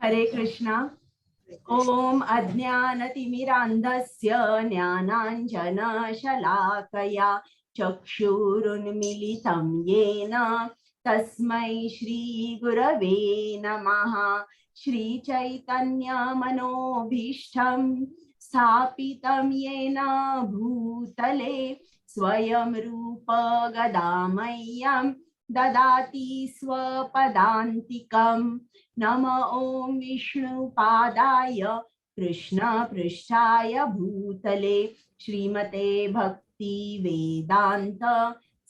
हरे कृष्णा. ओम अज्ञानतिमिरान्धस्य ज्ञानाञ्जनशलाकया चक्षुरुन्मीलितं येन तस्मै श्रीगुरवे नमः. श्रीचैतन्यमनोभीष्टं स्थापितं येन भूतले स्वयं रूप गदामह्यं ददाति स्वपदान्तिकम्. नमो ओम विष्णुपादाय कृष्ण पृष्ठाय भूतले श्रीमते भक्ति वेदांत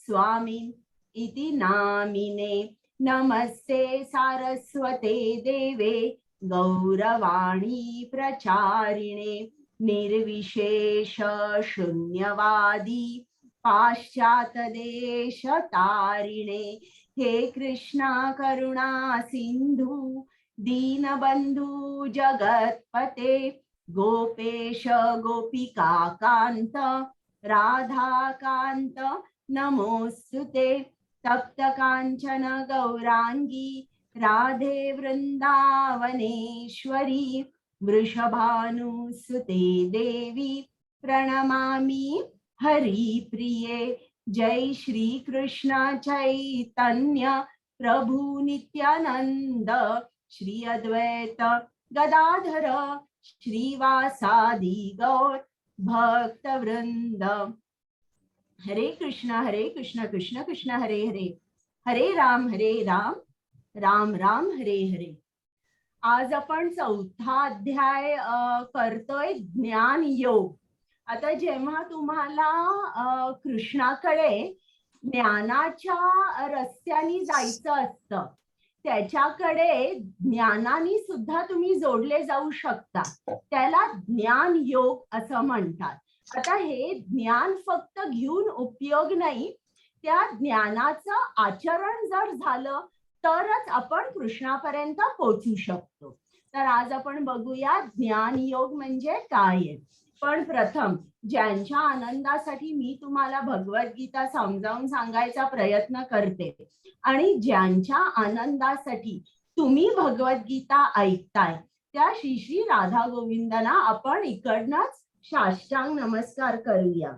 स्वामी इति नामिने. नमस्ते सारस्वते देवे गौरवाणी प्रचारिणे निर्विशेष शून्यवादी पाश्चातदेशतारिणे. हे कृष्णा करुणा सिंधु दीनबंधु जगतपते गोपेश गोपिका कांत राधाकांत नमोस्तुते. तप्त कांचन गौरांगी राधे वृंदावनेश्वरी वृषभानुसुते देवी प्रणमामि हरिप्रिये. जय श्री कृष्ण चैतन्य प्रभु नित्यानंद श्री अद्वैत गदाधर श्रीवासादि गौर भक्त वृंद. हरे कृष्ण कृष्ण कृष्ण हरे हरे, हरे राम राम राम हरे हरे. आज आपण चौथा अध्याय करतोय ज्ञान योग. आता जेव्हा तुम्हाला कृष्णाकडे ज्ञानाच्या रस्त्याने जायचं असतं त्याच्याकडे ज्ञानाने सुद्धा तुम्ही जोडले जाऊ शकता. त्याला ज्ञान योग असं म्हणतात. आता हे ज्ञान फक्त घेऊन उपयोग नाही, त्या ज्ञानाचं आचरण जर झालं तरच आपण कृष्णापर्यंत पोहोचू शकतो. तर आज आपण बघूया ज्ञान योग म्हणजे काय आहे. पण प्रथम ज्यांच्या आनंदासाठी मी तुम्हाला भगवद्गीता समजावून सांगायचा प्रयत्न करते आणि ज्यांच्या आनंदासाठी तुम्ही भगवद्गीता ऐकताय त्या श्री श्री राधा गोविंदांना आपण इकडनंच साष्टांग नमस्कार करूया.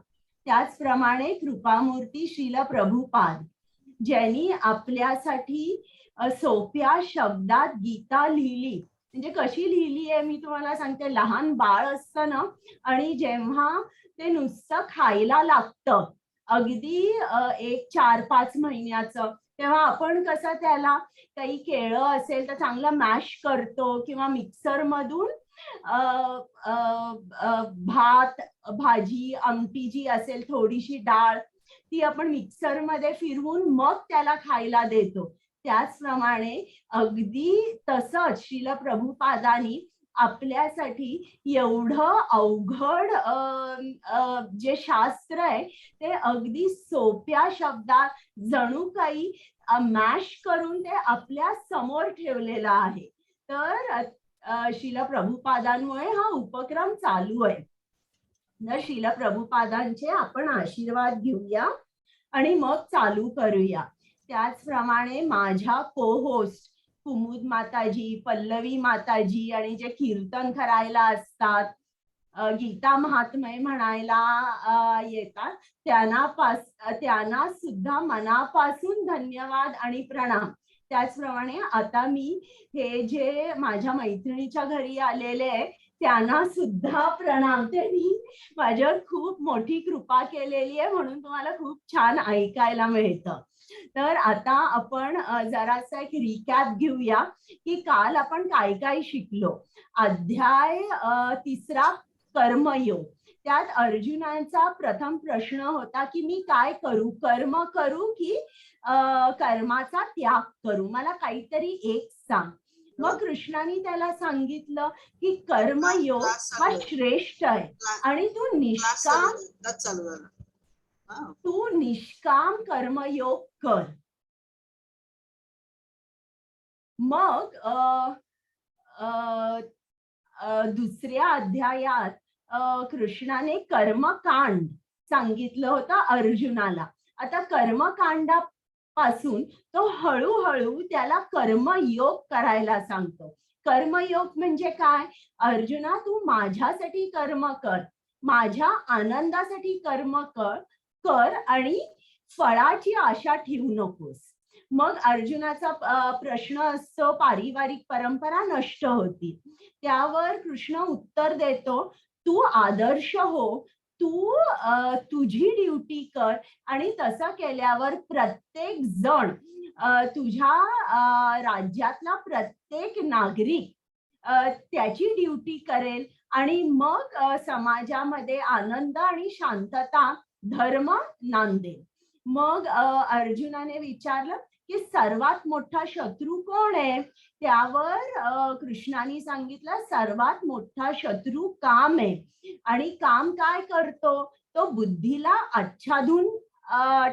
त्याचप्रमाणे कृपामूर्ती श्रील प्रभुपाद ज्यांनी आपल्यासाठी सोप्या शब्दात गीता लिहिली. म्हणजे कशी लिहिली आहे मी तुम्हाला सांगते. लहान बाळ असतं ना आणि जेव्हा ते नुसतं खायला लागतं अगदी 1-4-5 महिन्याचं, तेव्हा आपण कसं त्याला काही केळं असेल तर चांगलं मॅश करतो किंवा मिक्सर मधून भात भाजी आमटी जी असेल थोडीशी डाळ ती आपण मिक्सर मध्ये फिरवून मग त्याला खायला देतो. त्याचप्रमाणे अगदी तसंच श्रील प्रभुपादांनी आपल्यासाठी एवढं अवघड जे शास्त्र आहे ते अगदी सोप्या शब्दात जणू काही मॅश करून ते आपल्या समोर ठेवलेलं आहे. तर श्रील प्रभुपादांमुळे हा उपक्रम चालू आहे. तर श्रील प्रभुपादांचे आपण आशीर्वाद घेऊया आणि मग चालू करूया. त्याचप्रमाणे माझ्या को-होस्ट कुमुद माताजी, पल्लवी माताजी आणि जे कीर्तन करायला असतात, गीता महात्म्य म्हणायला येतात, त्यांना सुद्धा मनापासून धन्यवाद आणि प्रणाम. त्याचप्रमाणे आता मी हे जे माझ्या मैत्रिणीच्या घरी आलेले आहे त्यांना सुद्धा प्रणाम. त्यांनी माझ्यावर खूप मोठी कृपा केलेली आहे म्हणून तुम्हाला खूप छान ऐकायला मिळतं. तर आता आपण जरासा एक रिकॅप घेऊया की काल आपण काय काय शिकलो. अध्याय 3 कर्मयोग. त्यात अर्जुनाचा प्रथम प्रश्न होता की मी काय करू, कर्म करू की कर्माचा त्याग करू, मला काहीतरी एक सांग. मग कृष्णाने त्याला सांगितलं की कर्मयोग हा श्रेष्ठ आहे आणि तू निष्काम कर्मयोग कर. मग दुसऱ्या अध्यायात कृष्णाने कर्मकांड सांगितलं होतं अर्जुनाला. आता कर्मकांडापासून तो हळूहळू त्याला कर्मयोग करायला सांगतो. कर्मयोग म्हणजे काय? अर्जुना, तू माझ्यासाठी कर्म कर, माझ्या आनंदासाठी कर्म कर आणि फळाची आशा ठेवू नकोस. मग अर्जुनाचा प्रश्न असतो, पारिवारिक परंपरा नष्ट होती. त्यावर कृष्ण उत्तर देतो, तू आदर्श हो, तू तुझी ड्युटी कर आणि तसं केल्यावर प्रत्येक जण तुझ्या राज्यातला प्रत्येक नागरिक त्याची ड्युटी करेल आणि मग समाजामध्ये आनंद आणि शांतता, धर्म नांदेल. मग अर्जुनाने विचारलं की सर्वात मोठा शत्रू कोण आहे? त्यावर कृष्णाने सांगितलं, सर्वात मोठा शत्रू काम आहे. आणि काम काय करतो? तो बुद्धीला आच्छादून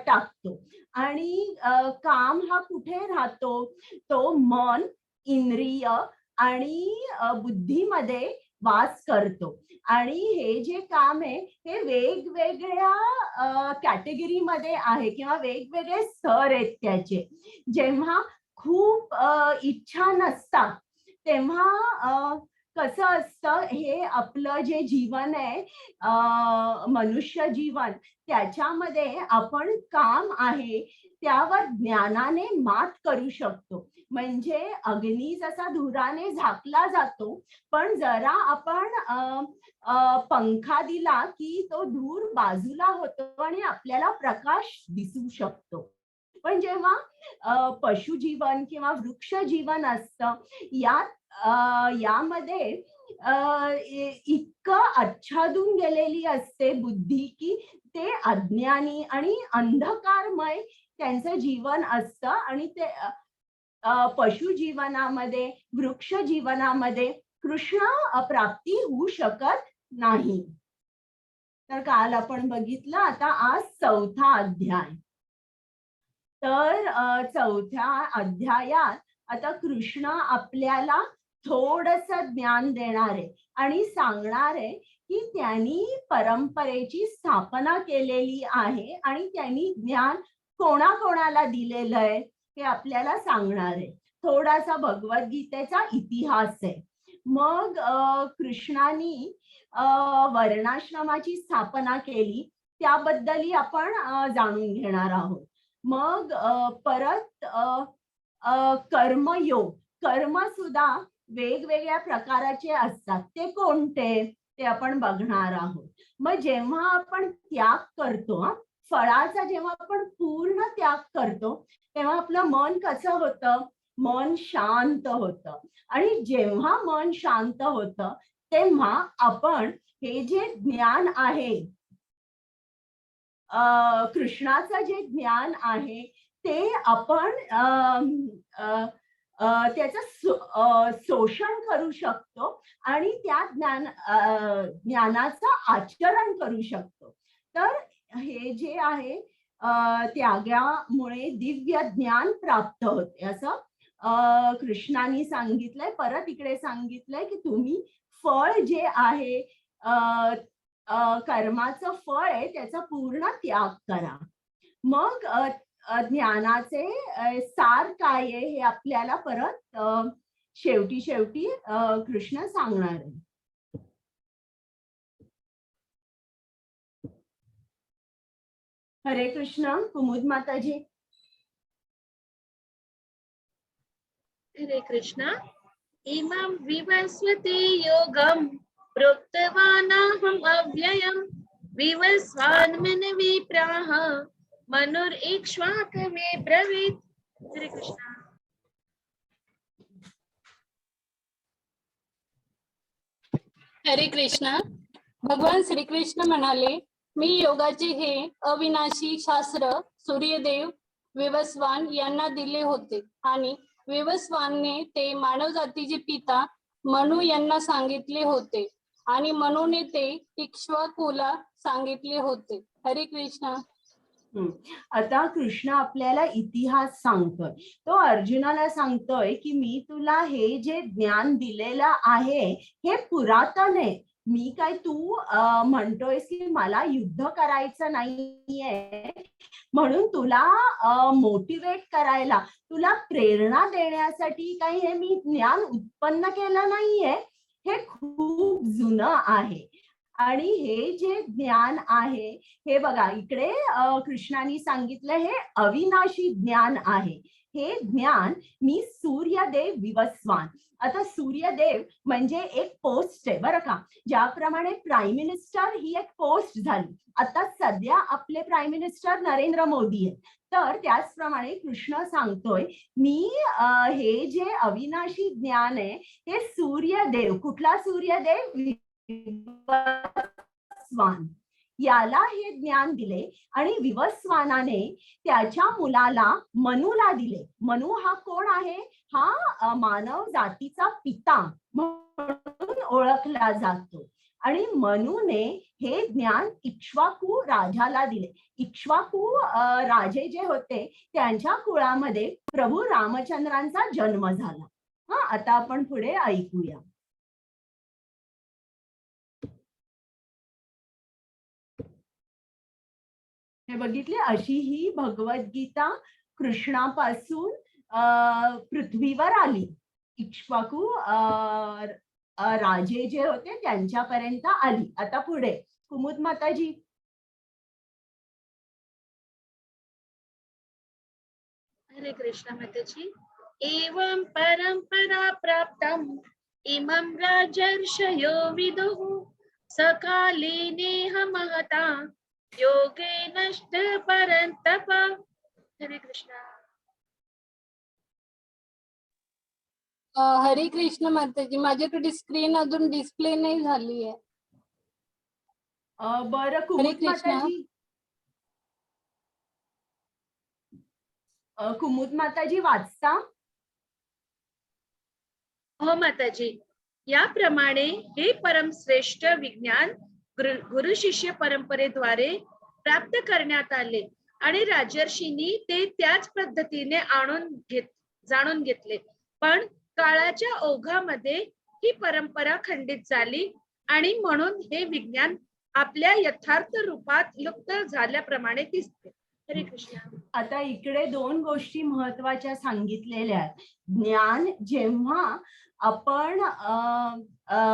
टाकतो. आणि काम हा कुठे राहतो? तो मन, इंद्रिय आणि बुद्धीमध्ये वास करतो. आणि हे जे काम आहे हे वेगवेगळ्या कॅटेगरीमध्ये आहे किंवा वेगवेगळे स्तर आहेत त्याचे. जेव्हा खूप इच्छा नसतात तेव्हा कसं असतं, हे आपलं जे जीवन आहे मनुष्य जीवन, त्याच्यामध्ये आपण काम आहे त्यावर ज्ञानाने मात करू शकतो. म्हणजे अग्नी जसा धुराने झाकला जातो, पण जरा आपण पंखा दिला की तो धूर बाजूला होतो आणि आपल्याला प्रकाश दिसू शकतो. पण जेव्हा पशुजीवन किंवा वृक्ष जीवन असतं, यामध्ये इतकं आच्छादून गेलेली असते बुद्धी की ते अज्ञानी आणि अंधकारमय त्यांचं जीवन असतं. आणि ते पशु जीवनामध्ये, वृक्ष जीवनामध्ये कृष्ण प्राप्ती होऊ शकत नाही. तर काल आपण बघितलं, आता आज 4था अध्याय. तर 4थ्या अध्यायात आता कृष्ण आपल्याला थोडस ज्ञान देणार आहे आणि सांगणार आहे की त्यांनी परंपरेची स्थापना केलेली आहे आणि त्यांनी ज्ञान कोणाकोणाला दिलेलं आहे हे आपल्याला सांगणार आहे. थोडासा भगवद्गीतेचा इतिहास आहे. मग कृष्णानी वर्णाश्रमाची स्थापना केली, त्याबद्दलही आपण जाणून घेणार आहोत. मग परत कर्मयोग, कर्म सुद्धा वेगवेगळ्या प्रकाराचे असतात. ते कोणते ते आपण बघणार आहोत. मग जेव्हा आपण त्याग करतो, फळाचा जेव्हा आपण पूर्ण त्याग करतो, तेव्हा आपलं मन कसं होतं? मन शांत होतं. आणि जेव्हा मन शांत होतं तेव्हा आपण हे जे ज्ञान आहे, कृष्णाचं जे ज्ञान आहे ते आपण त्याचं शोषण करू शकतो आणि त्या ज्ञानाचं आचरण करू शकतो. तर हे जे आहे त्यागामुळे दिव्य ज्ञान प्राप्त होते असं कृष्णाने सांगितलंय. परत इकडे सांगितलंय की तुम्ही फळ जे आहे कर्माचं फळ आहे त्याचा पूर्ण त्याग करा. मग ज्ञानाचे सार काय आहे हे आपल्याला परत शेवटी कृष्ण सांगणार आहे. हरे कृष्ण. कुमुद माताजी. हरे कृष्ण. इमं विवस्वते योगं प्रोक्तवानाहम् अव्ययम् विवस्वान्मनवे प्राह मनुर्ईक्ष्वाकमे ब्रवीत्. हरे कृष्ण. हरे कृष्ण. भगवान श्री कृष्ण म्हणाले, मी योगाचे हे अविनाशी शास्त्र सूर्यदेव विवस्वान यांना दिले होते आणि विवस्वानने ते मानव जातीचे पिता मनु यांना सांगितले होते आणि मनुने ते इक्ष्वाकुला सांगितले होते. हरे कृष्ण. आता कृष्ण आपल्याला इतिहास सांगतोय. तो अर्जुनाला सांगतोय की मी तुला हे जे ज्ञान दिलेलं आहे हे पुरातन आहे, मी काय तू म्हणतोयस की मला युद्ध करायचं नाहीये म्हणून तुला मोटिवेट करायला, तुला प्रेरणा देण्यासाठी काही हे मी ज्ञान उत्पन्न केलं नाहीये. हे खूप जुनं आहे आणि हे जे ज्ञान आहे हे बघा इकडे कृष्णाने सांगितलं हे अविनाशी ज्ञान आहे. हे ज्ञान मी सूर्यदेव विवस्वान. आता सूर्यदेव म्हणजे एक पोस्ट आहे बरं का. ज्याप्रमाणे प्राईम मिनिस्टर ही एक पोस्ट झाली, आता सध्या आपले प्राईम मिनिस्टर नरेंद्र मोदी आहेत. तर त्याचप्रमाणे कृष्ण सांगतोय मी हे जे अविनाशी ज्ञान आहे हे सूर्यदेव, कुठला सूर्यदेव, विवस्वान, याला हे ज्ञान दिले आणि विवस्वानाने त्याच्या मुलाला मनुला दिले. मनु हा कोण आहे? हा मानव जातीचा पिता म्हणून ओळखला जातो. आणि मनुने हे ज्ञान इक्ष्वाकू राजाला दिले. इक्ष्वाकू राजे जे होते त्यांच्या कुळामध्ये प्रभू रामचंद्रांचा जन्म झाला. आता आपण पुढे ऐकूया. हे बघितले, अशी ही भगवद्गीता कृष्णापासून पृथ्वीवर आली. इक्ष्वाकू राजे जे होते त्यांच्यापर्यंत आली. आता पुढे कुमुद माताजी. हरे कृष्ण माताजी. एवं परंपरा प्राप्तम इमं राजर्षयो विदुः सकाले नेह महता योगे नष्ट परंतप. हरे कृष्ण. हरे कृष्ण माताजी, माझ्याकडे स्क्रीन अजून डिस्प्ले नाही झाली आहे. बरं कुमुद माताजी, कुमुद माताजी वाचता? हो माताजी. याप्रमाणे हे परमश्रेष्ठ विज्ञान गुरु शिष्य परंपरेद्वारे प्राप्त करण्यात आले आणि राजर्षींनी ते त्याच पद्धतीने जाणून घेतले. पण काळाच्या ओघामध्ये ही परंपरा खंडित झाली आणि म्हणून हे विज्ञान आपल्या यथार्थ रूपात लुप्त झाल्याप्रमाणे दिसते. हरे कृष्ण. आता इकडे दोन गोष्टी महत्वाच्या सांगितलेल्या आहेत. ज्ञान जेव्हा आपण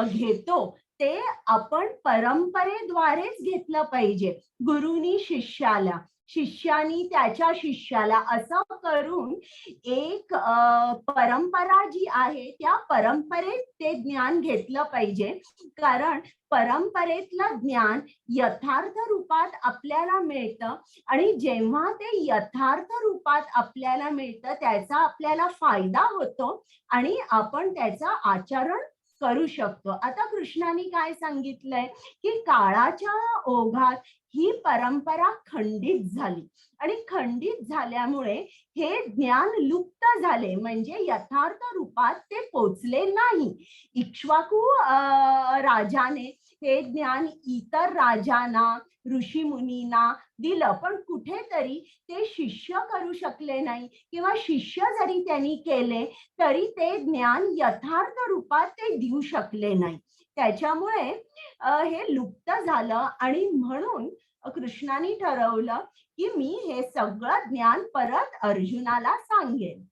घेतो ते आपण परंपरेद्वारेच घेतलं पाहिजे. गुरुनी शिष्याला, शिष्यानी त्याच्या शिष्याला, असं करून एक परंपरा जी आहे त्या परंपरेत ते ज्ञान घेतलं पाहिजे. कारण परंपरेतलं ज्ञान यथार्थ रूपात आपल्याला मिळतं आणि जेव्हा ते यथार्थ रूपात आपल्याला मिळतं त्याचा आपल्याला फायदा होतो आणि आपण त्याचं आचरण करू शकतो. आता कृष्णाने काय सांगितलंय की काळाच्या ओघात ही परंपरा खंडित झाली आणि खंडित झाल्यामुळे हे ज्ञान लुप्त झाले, म्हणजे यथार्थ रूपात ते पोचले नाही. इक्ष्वाकू राजाने हे ज्ञान इतर राजांना, ऋषी मुनींना दिलं, पण कुठेतरी ते शिष्य करू शकले नाही किंवा शिष्य जरी त्यांनी केले तरी ते ज्ञान यथार्थ रूपात ते देऊ शकले नाही. त्याच्यामुळे हे लुप्त झालं आणि म्हणून कृष्णाने ठरवलं की मी हे सगळं ज्ञान परत अर्जुनाला सांगेन.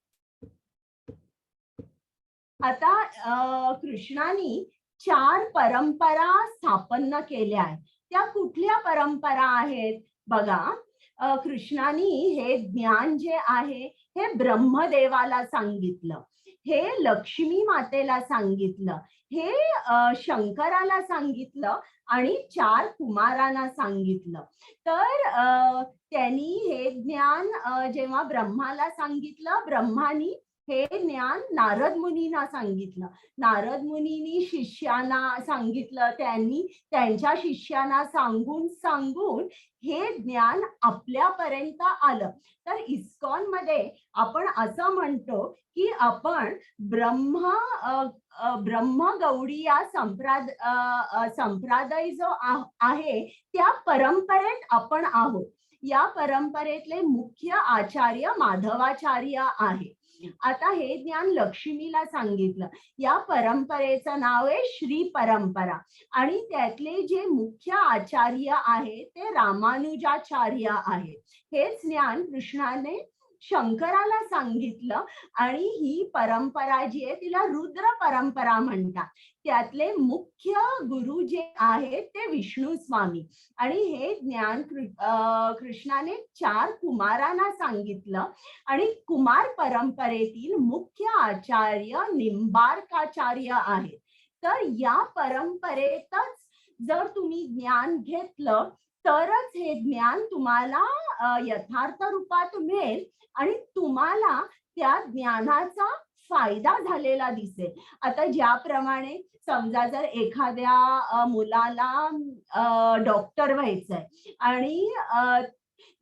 आता कृष्णाने 4 परंपरा स्थापन केल्या आहेत. त्या कुठल्या परंपरा आहेत बघा. कृष्णाने हे ज्ञान जे आहे हे ब्रह्मदेवाला सांगितलं, हे लक्ष्मी मातेला सांगितलं, हे शंकराला सांगितलं आणि 4 कुमारांना सांगितलं. तर त्यांनी हे ज्ञान जेव्हा ब्रह्माला सांगितलं, ब्रह्मानी हे ज्ञान नारद मुनींना सांगितलं, नारद मुनींनी शिष्यांना सांगितलं, त्यांनी त्यांच्या शिष्यांना सांगून हे ज्ञान आपल्यापर्यंत आलं. तर इस्कॉन मध्ये आपण असं म्हणतो की आपण ब्रह्मगौडीय संप्रदाय जो आहे त्या परंपरेत आपण आहोत. या परंपरेतले मुख्य आचार्य माधवाचार्य आहे. आता हे ज्ञान लक्ष्मीला सांगितलं. या परंपरेचं नाव आहे श्री परंपरा आणि त्यातले जे मुख्य आचार्य आहेत ते रामानुजाचार्य आहेत. हेच ज्ञान कृष्णाने शंकराला सांगितलं आणि ही परंपरा जी आहे तिला रुद्र परंपरा म्हणतात. त्यातले मुख्य गुरु जे आहेत ते विष्णू स्वामी आणि हे ज्ञान कृष्णाने 4 कुमारांना सांगितलं आणि कुमार परंपरेतील मुख्य आचार्य निंबार्काचार्य आहेत. तर या परंपरेतच जर तुम्ही ज्ञान घेतलं तरच हे ज्ञान तुम्हाला यथार्थ रूपात मिळेल आणि तुम्हाला त्या ज्ञानाचा फायदा झालेला दिसेल. आता ज्याप्रमाणे समजा जर एखाद्या मुलाला डॉक्टर व्हायचंय आणि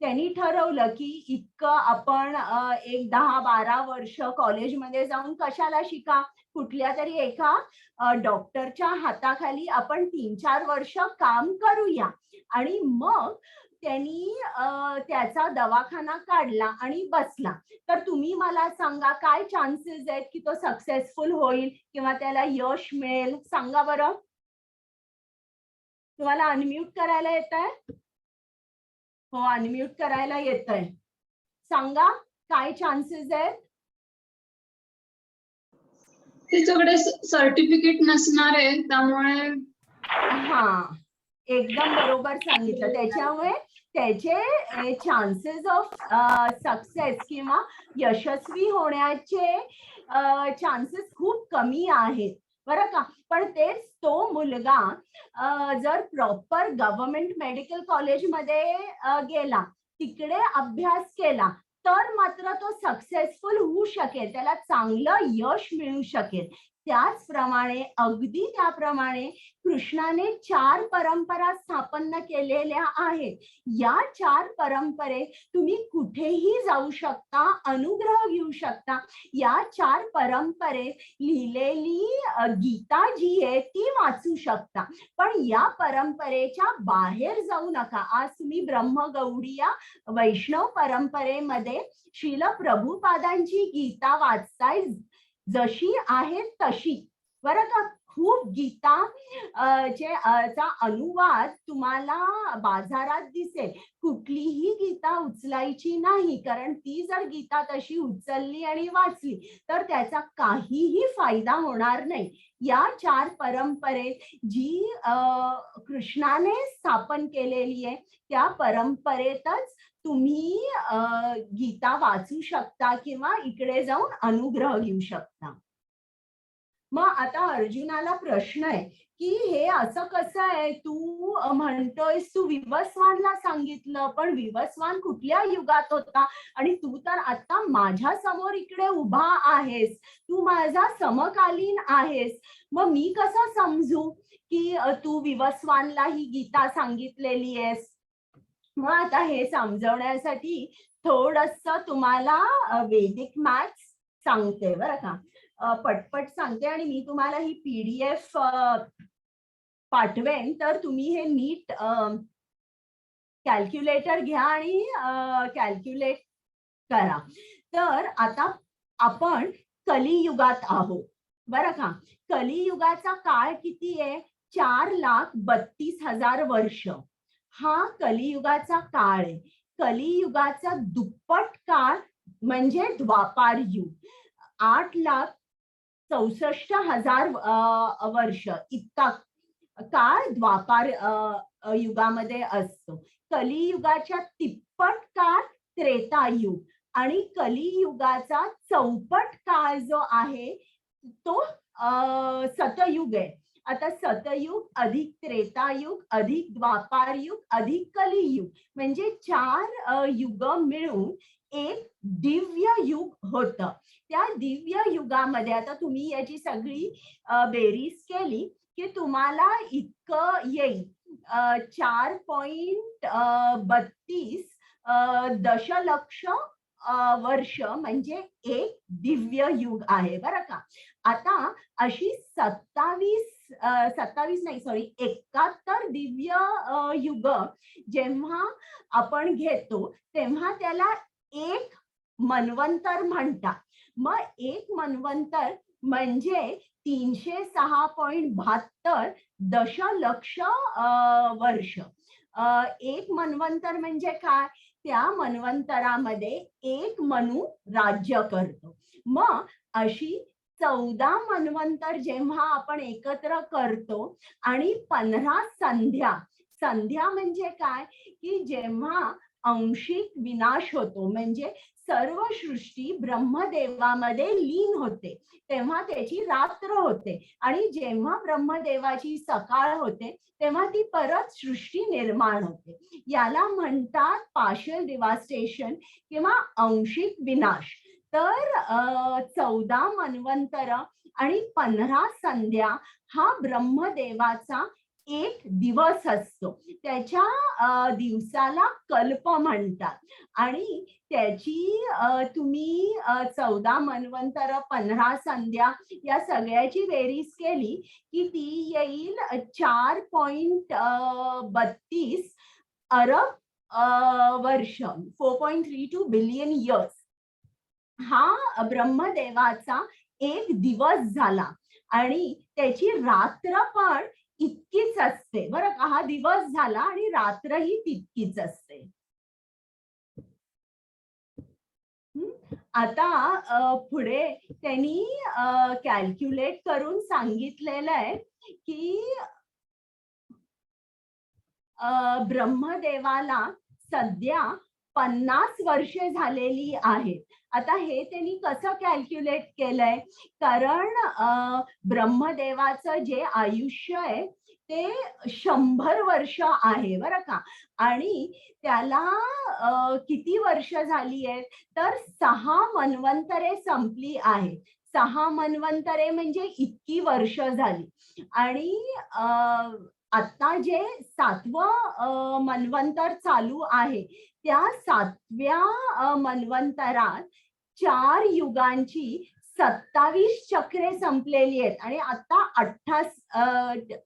त्यांनी ठरवलं की इतकं आपण एक 10-12 वर्ष कॉलेजमध्ये जाऊन कशाला शिका, कुठल्या तरी एका डॉक्टरच्या हाताखाली आपण 3-4 वर्ष काम करूया आणि मग त्यांनी त्याचा दवाखाना काढला आणि बसला. तर तुम्ही मला सांगा काय चान्सेस आहेत की तो सक्सेसफुल होईल किंवा त्याला यश मिळेल? सांगा बरं. तुम्हाला अनम्यूट करायला येतंय? हो, अनम्यूट करायला येतंय. सांगा काय चान्सेस आहेत? त्याच्याकडे सर्टिफिकेट नसणार आहे त्यामुळे. हा, एकदम बरोबर सांगितलं. त्याच्यामुळे त्याचे चान्सेस ऑफ सक्सेस किंवा यशस्वी होण्याचे चान्सेस खूप कमी आहेत बरं का. पण तेच तो मुलगा जर प्रॉपर गव्हर्नमेंट मेडिकल कॉलेजमध्ये गेला, तिकडे अभ्यास केला तर मात्र तो सक्सेसफुल होऊ शकेल, त्याला चांगलं यश मिळू शकेल. त्याचप्रमाणे अगदी त्याप्रमाणे कृष्णाने 4 परंपरा स्थापन केलेल्या आहेत. या 4 परंपरेत तुम्ही कुठेही जाऊ शकता, अनुग्रह घेऊ शकता. या 4 परंपरेत लिहिलेली गीता जी आहे ती वाचू शकता. पण या परंपरेच्या बाहेर जाऊ नका. आज तुम्ही ब्रह्मगौडीय वैष्णव परंपरेमध्ये श्रील प्रभुपादांची गीता वाचताय जशी आहे तशी बरं का. खूप गीता चा अनुवाद तुम्हाला बाजारात दिसेल. कुठलीही गीता उचलायची नाही, कारण ती जर गीता तशी उचलली आणि वाचली तर त्याचा काहीही फायदा होणार नाही. या 4 परंपरेत जी कृष्णाने स्थापन केलेली आहे त्या परंपरेतच तुम्ही गीता वाचू शकता किंवा इकडे जाऊन अनुग्रह घेऊ शकता. मग आता अर्जुनाला प्रश्न आहे की हे असं कसं आहे, तू म्हणतोयस तू विवस्वानला सांगितलं, पण विवस्वान कुठल्या युगात होता आणि तू तर आता माझ्या समोर इकडे उभा आहेस, तू माझा समकालीन आहेस. मग मी कसं समजू की तू विवस्वानला ही गीता सांगितलेली आहेस? मग आता हे समजवण्यासाठी थोडंसं तुम्हाला वैदिक मॅथ्स सांगते बरं का. पटपट सांगते आणि मी तुम्हाला ही PDF पाठवेन, तर तुम्ही हे नीट कॅल्क्युलेटर घ्या आणि कॅल्क्युलेट करा. तर आता आपण कलियुगात आहोत बरं का. कलियुगाचा काळ किती आहे? 4,32,000 वर्ष हा कलियुगाचा काळ आहे. कलियुगाचा दुप्पट काळ म्हणजे द्वापार युग, 8,64,000 वर्ष इतका काळ द्वापार युगामध्ये असतो. कलियुगाच्या तिप्पट काळ त्रेतायुग आणि कलियुगाचा चौपट काळ जो आहे तो सतयुग आहे. आता सतयुग अधिक त्रेतायुग अधिक द्वापार युग अधिक कलियुग म्हणजे 4 युग मिळून एक दिव्य युग होतं. त्या दिव्य युगामध्ये आता तुम्ही याची सगळी बेरीज केली की तुम्हाला इतकं येईल 4.32 दशलक्ष वर्ष म्हणजे एक दिव्य युग आहे बरं का. आता अशी 71 दिव्य युग जेव्हा आपण घेतो तेव्हा त्याला एक मन्वंतर म्हणतात. मग एक मन्वंतर म्हणजे 306.72 दशलक्ष वर्ष. एक मन्वंतर म्हणजे काय? त्या मन्वंतरामध्ये एक मनु राज्य करतो. मग अशी 14 मन्वंतर जेव्हा आपण एकत्र करतो आणि 15 संध्या, संध्या म्हणजे काय? की जेव्हा अंशिक विनाश होतो, म्हणजे सर्व सृष्टी ब्रह्मदेवामध्ये लीन होते, तेव्हा त्याची रात्र होते, आणि जेव्हा ब्रह्मदेवाची सकाळ होते तेव्हा ती परत सृष्टी निर्माण होते. याला म्हणतात पार्शियल डिव्हास्टेशन किंवा अंशिक विनाश. तर 14 मन्वंतर आणि 15 संध्या हा ब्रह्मदेवाचा एक दिवस असतो. त्याच्या दिवसाला कल्प म्हणतात. आणि त्याची तुम्ही 14 मन्वंतर 15 संध्या या सगळ्याची बेरीज केली की ती येईल 4.32 अरब वर्ष, 4.32 बिलियन इयर्स. हा ब्रह्मदेवाचा एक दिवस झाला आणि त्याची रात्र पण इतकीच असते बरं का. हा दिवस झाला आणि रात्रही तितकीच असते. आता पुढे त्यांनी कॅल्क्युलेट करून सांगितलेलं आहे की ब्रह्मदेवाला सध्या 50 वर्षे झालेली आहेत. आता हे त्यांनी कसं कॅल्क्युलेट केलंय? कारण ब्रह्मदेवाचं जे आयुष्य आहे ते 100 वर्ष आहे बरं का. आणि त्याला किती वर्ष झाली आहेत? तर 6 मन्वंतरे संपली आहेत. 6 मन्वंतरे म्हणजे इतकी वर्ष झाली. आणि आता जे 7वं मन्वंतर चालू आहे त्या 7व्या मन्वंतरात 4 युगांची 27 चक्रे संपलेली आहेत आणि आता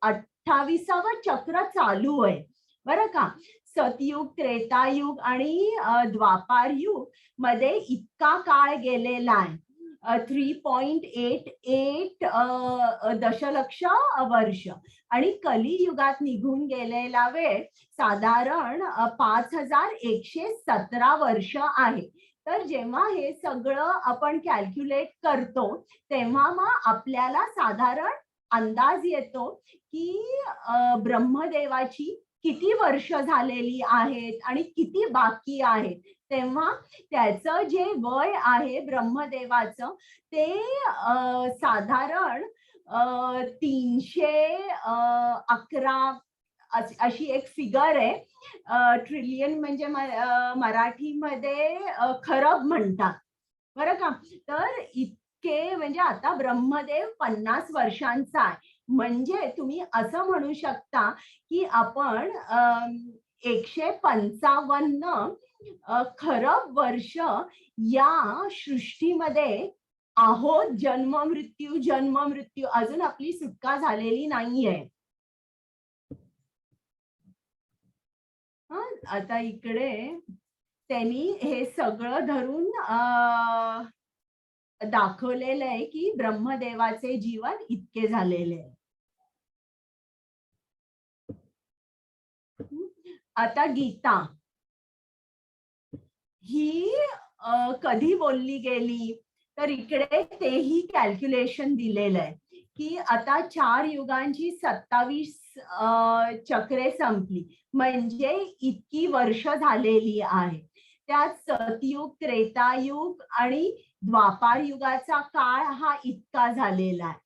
28वं चक्र चालू आहे बरं का. सतयुग, त्रेतायुग आणि द्वापार युग मध्ये इतका काळ गेलेला आहे, 3.88 दशलक्ष वर्ष. आणि कलियुगात निघून गेलेला वेळ साधारण 5117 वर्ष आहे. तर जेव्हा हे सगळं आपण कॅल्क्युलेट करतो तेव्हा मग आपल्याला साधारण अंदाज येतो की ब्रह्मदेवाची किती वर्ष झालेली आहेत आणि किती बाकी आहेत. तेव्हा त्याचं जे वय आहे ब्रह्मदेवाचं ते साधारण 311 अशी एक फिगर आहे. ट्रिलियन म्हणजे मराठीमध्ये खरब म्हणतात बरं का. तर इतके म्हणजे आता ब्रह्मदेव 50 वर्षांचा आहे. म्हणजे तुम्ही असं म्हणू शकता की आपण 155 खरब वर्ष या सृष्टीमध्ये आहोत. जन्म मृत्यू अजून आपली सुटका झालेली नाहीये. आता इकडे त्यांनी हे सगळं धरून दाखवलेलं आहे की ब्रह्मदेवाचे जीवन इतके झालेले आहे. आता गीता ही कधी बोलली गेली? तर इकडे तेही कॅल्क्युलेशन दिलेलं आहे की आता 4 युगांची 27 चक्रे संपली म्हणजे इतकी वर्ष झालेली आहे. त्यात सतयुग, त्रेतायुग आणि द्वापार युगाचा काळ हा इतका झालेला आहे.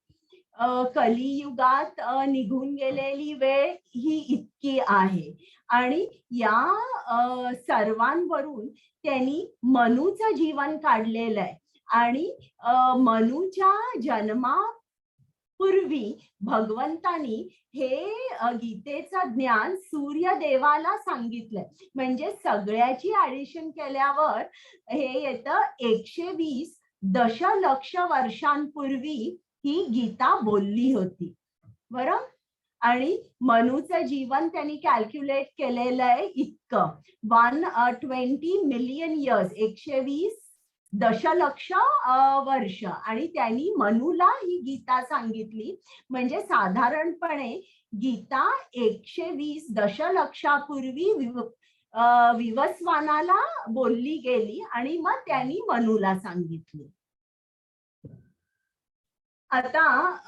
कलियुगात निघून गेलेली वेळ ही इतकी आहे. आणि या सर्वांवरून त्यांनी मनूचं जीवन काढलेलं आहे. आणि मनूच्या जन्मापूर्वी भगवंतानी हे गीतेचं ज्ञान सूर्यदेवाला सांगितलंय. म्हणजे सगळ्याची ऍडिशन केल्यावर हे येतं 120 दशलक्ष वर्षांपूर्वी ही गीता बोलली होती बरं. आणि मनूचं जीवन त्यांनी कॅल्क्युलेट केलेलं आहे इतकं 120 मिलियन इयर्स, 120 दशलक्ष वर्ष, आणि त्यांनी मनूला ही गीता सांगितली. म्हणजे साधारणपणे गीता 120 दशलक्षापूर्वी विवस्वानाला बोलली गेली आणि मग त्यांनी मनूला सांगितली. आता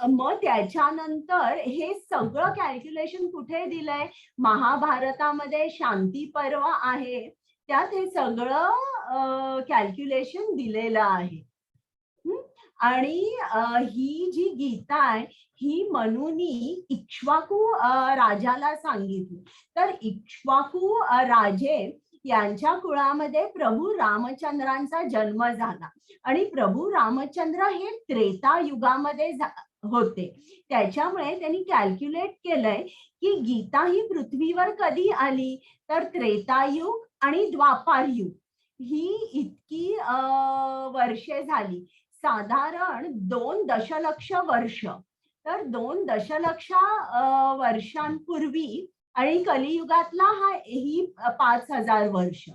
मग त्याच्यानंतर हे सगळं कॅल्क्युलेशन कुठे दिलंय? महाभारतामध्ये शांती पर्व आहे, त्यात हे सगळं कॅल्क्युलेशन दिलेलं आहे. आणि ही जी गीता आहे ही मनूनी इक्ष्वाकू राजाला सांगितली. तर इक्ष्वाकू राजे यांच्या कुळामध्ये प्रभू रामचंद्रांचा जन्म झाला आणि प्रभू रामचंद्र हे त्रेता युगामध्ये होते. त्याच्यामुळे त्यांनी कॅल्क्युलेट केलंय की गीता ही पृथ्वीवर कधी आली, तर त्रेतायुग आणि द्वापार युग ही इतकी वर्षे झाली, साधारण 2 दशलक्ष वर्ष. तर 2 दशलक्ष वर्षांपूर्वी आणि कलियुगातला ही 5000 वर्ष.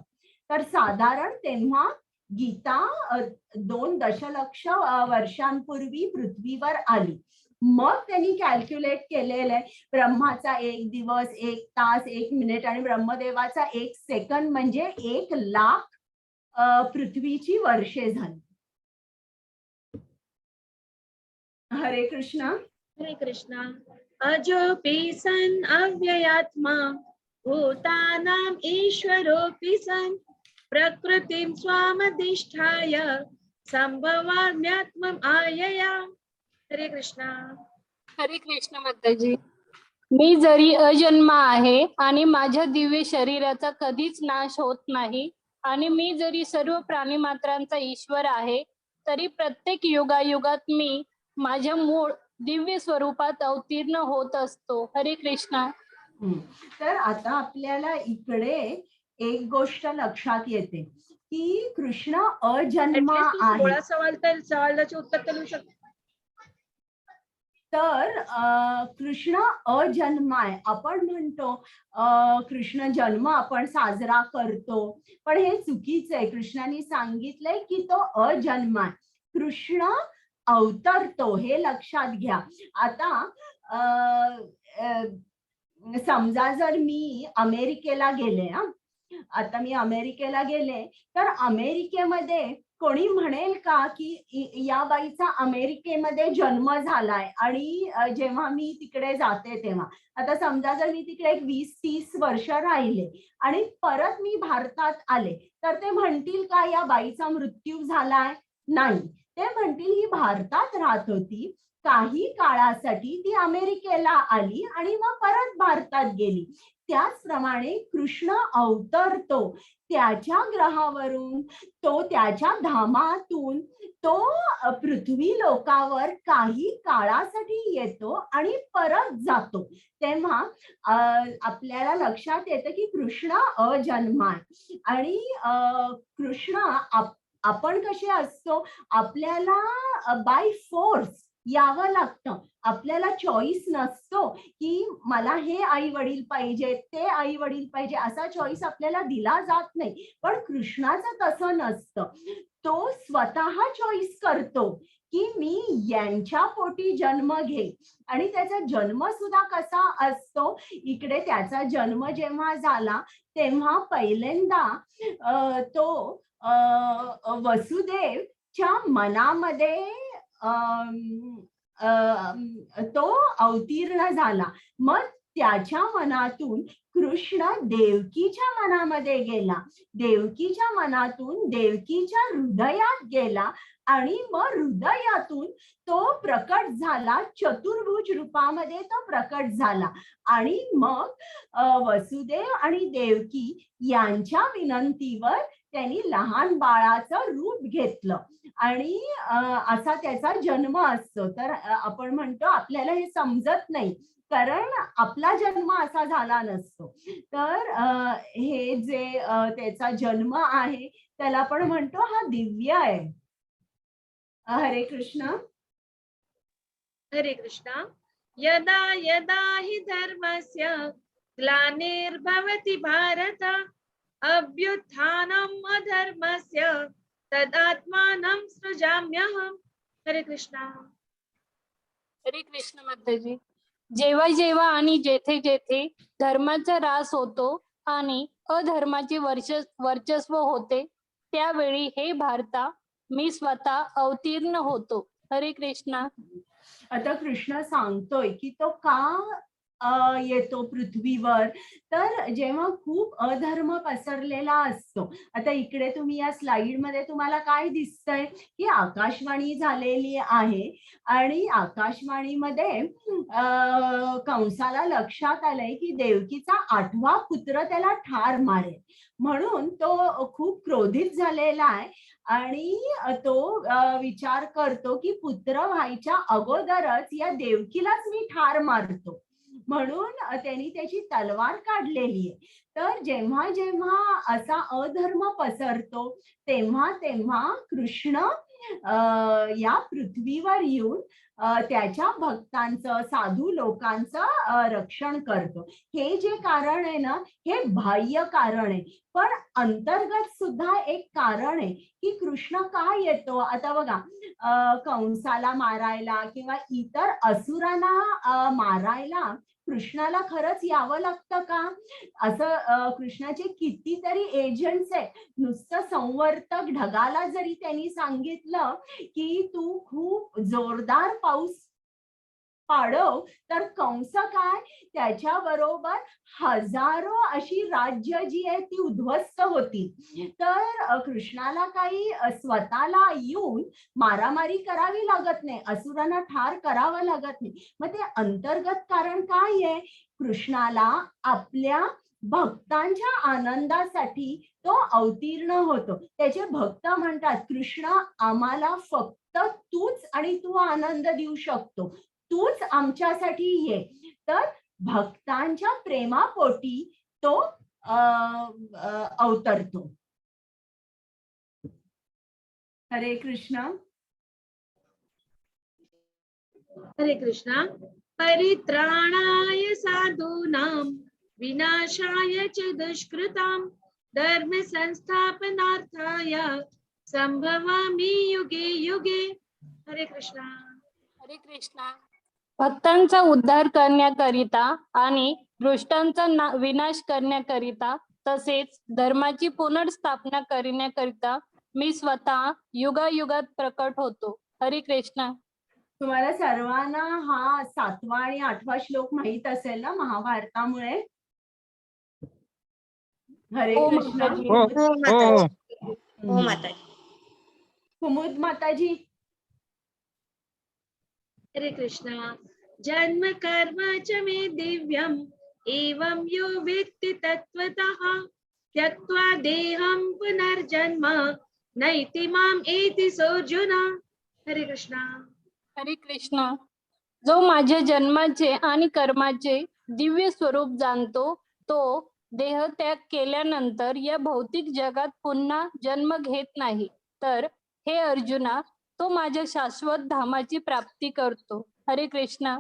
तर साधारण तेव्हा गीता 2 दशलक्ष वर्षांपूर्वी पृथ्वीवर आली. मग त्यांनी कॅल्क्युलेट केलेलं आहे ब्रह्माचा 1 दिवस, 1 तास, 1 मिनिट आणि ब्रह्मदेवाचा 1 सेकंद म्हणजे 1,00,000 पृथ्वीची वर्षे झाली. हरे कृष्णा. हरे कृष्णा. अजोपि सन् अव्ययात्मा भूतानां ईश्वरोऽपि सन् प्रकृतिं स्वामधिष्ठाय संभवाम्यात्मम् आयया. हरे कृष्णा. हरे कृष्ण माताजी. मी जरी अजन्मा आहे आणि माझ्या दिव्य शरीराचा कधीच नाश होत नाही, आणि मी जरी सर्व प्राणी मात्रांचा ईश्वर आहे, तरी प्रत्येक युगायुगात मी माझ्या मूळ दिव्य स्वरूपात अवतीर्ण होत असतो. हरे कृष्णा. तर आता आपल्याला इकडे एक गोष्ट लक्षात येते की कृष्ण अजन्मा आहे. सवालाचे उत्तर देऊ शकतो. तर कृष्ण अजन्मा आहे. आपण म्हणतो कृष्ण जन्म आपण साजरा करतो, पण हे चुकीचं आहे. कृष्णाने सांगितलंय की तो अजन्मा आहे. कृष्ण अवतरतो, हे लक्षात घ्या. आता समजा जर मी अमेरिकेला गेले, आता मी अमेरिकेला गेले, तर अमेरिकेमध्ये कोणी म्हणेल का की या बाईचा अमेरिकेमध्ये जन्म झालाय आणि जेव्हा मी तिकडे जाते तेव्हा, आता समजा जर मी तिकडे 20-30 वर्ष राहिले आणि परत मी भारतात आले, तर ते म्हणतील का या बाईचा मृत्यू झालाय? नाही, ते म्हणतील ही भारतात राहत होती, काही काळासाठी ती अमेरिकेला आली आणि मग परत भारतात गेली. त्याचप्रमाणे कृष्ण अवतरतो त्याच्या ग्रहावरून, तो त्याच्या धामातून तो पृथ्वी लोकावर काही काळासाठी येतो आणि परत जातो. तेव्हा आपल्याला लक्षात येतं की कृष्ण अजन्मा आहे. आणि कृष्ण आपण कसे असतो, आपल्याला बाय फोर्स यावं लागतं. आपल्याला चॉईस नसतो की मला हे आई वडील पाहिजे, ते आई वडील पाहिजे, असा चॉईस आपल्याला दिला जात नाही. पण कृष्णाचं तसं नसतं. तो स्वतः चॉईस करतो की मी यांच्या पोटी जन्म घे. आणि त्याचा जन्म सुद्धा कसा असतो, इकडे त्याचा जन्म जेव्हा झाला तेव्हा पहिल्यांदा तो वसुदेवच्या मनामध्ये तो अवतीर्ण झाला. मग त्याच्या मनातून कृष्ण देवकीच्या मनामध्ये गेला, देवकीच्या मनातून देवकीच्या हृदयात गेला आणि मग हृदयातून तो प्रकट झाला, चतुर्भुज रूपामध्ये तो प्रकट झाला. आणि मग वसुदेव आणि देवकी यांच्या विनंतीवर त्यांनी लहान बाळाचं रूप घेतलं आणि असा त्याचा जन्म असतो. तर आपण म्हणतो आपल्याला हे समजत नाही, कारण आपला जन्म असा झाला नसतो. तर हे जे त्याचा जन्म आहे त्याला आपण म्हणतो हा दिव्य आहे. हरे कृष्ण. हरे कृष्णा. यदा यदा हि धर्मस्य ग्लानिर्भवति भारत अभ्युत्थानम् अधर्मस्य तदात्मानं सृजाम्यहम्. हरे कृष्णा. हरे कृष्ण माताजी. जेव्हा जेव्हा आणि जेथे जेथे धर्माचा ऱ्हास होतो आणि अधर्माचे वर्चस्व होते त्यावेळी हे भारता मी स्वतः अवतीर्ण होतो. हरे कृष्णा. आता कृष्ण सांगतोय की तो का येतो पृथ्वीवर, तर जेव्हा खूप अधर्म पसरलेला असतो. आता इकडे तुम्ही या स्लाइड मध्ये तुम्हाला काय दिसतंय की आकाशवाणी झालेली आहे आणि आकाशवाणीमध्ये कंसाला लक्षात आलंय की देवकीचा 8वा पुत्र त्याला ठार मारेल, म्हणून तो खूप क्रोधित झालेला आहे आणि तो विचार करतो की पुत्र व्हायच्या अगोदरच या देवकीलाच मी ठार मारतो, म्हणून त्यांनी त्याची तलवार काढलेली आहे. तर जेव्हा जेव्हा असा अधर्म पसरतो तेव्हा तेव्हा कृष्ण या पृथ्वीवर येऊन त्याच्या भक्तांचं, साधू लोकांचं रक्षण करतो. हे जे कारण आहे ना, हे बाह्य कारण आहे, पण अंतर्गत सुद्धा एक कारण आहे की कृष्ण का येतो. आता बघा, कंसाला मारायला किंवा इतर असुरांना मारायला कृष्णाला खरंच यावं लागतं का? असं कृष्णाचे कितीतरी एजंट्स आहेत. नुसतं संवर्तक ढगाला जरी त्यांनी सांगितलं की तू खूप जोरदार पाऊस पाडव, तर कंस काय, त्याच्या बरोबर हजारो अशी राज्य जी आहे ती उद्ध्वस्त होती. तर कृष्णाला काही स्वतःला येऊन मारामारी करावी लागत नाही, असुरांना ठार करावं लागत नाही. मग ते अंतर्गत कारण काय आहे? कृष्णाला आपल्या भक्तांच्या आनंदासाठी तो अवतीर्ण होतो. त्याचे भक्त म्हणतात, कृष्ण आम्हाला फक्त तूच आणि तू आनंद देऊ शकतो, तूच आमच्यासाठी ये. तर भक्तांच्या प्रेमापोटी तो अवतरतो. हरे कृष्ण. हरे कृष्णा. परित्राणाय साधूनां विनाशाय च दुष्कृतां धर्म संस्थापनार्थाय संभवामि युगे युगे. हरे कृष्णा. हरे कृष्णा. भक्तांचा उद्धार करण्याकरिता आणि दुष्टांचा विनाश करण्याकरिता तसेच धर्माची पुनर्स्थापना करण्याकरिता मी स्वतः युगायुगात प्रकट होतो. हरे कृष्णा. तुम्हाला सर्वांना हा 7वा आणि 8वा श्लोक माहित असेल ना महाभारतामुळे. हरे हो कृष्ण. माताजी. हो माताजी. कुमुद माताजी. हरे कृष्णा. जन्म कर्म च मे दिव्यम् एवं यो वेत्ति तत्त्वतः त्यक्त्वा देहं पुनर्जन्म नैति माम् एति सोऽर्जुन. हरे कृष्णा. हरे कृष्णा. जो माझ्या जन्माचे आणि कर्माचे दिव्य स्वरूप जाणतो तो देह त्याग केल्यानंतर या भौतिक जगात पुन्हा जन्म घेत नाही, तर हे अर्जुना तो माझ्या शाश्वत धामाची प्राप्ती करतो. हरे कृष्णा.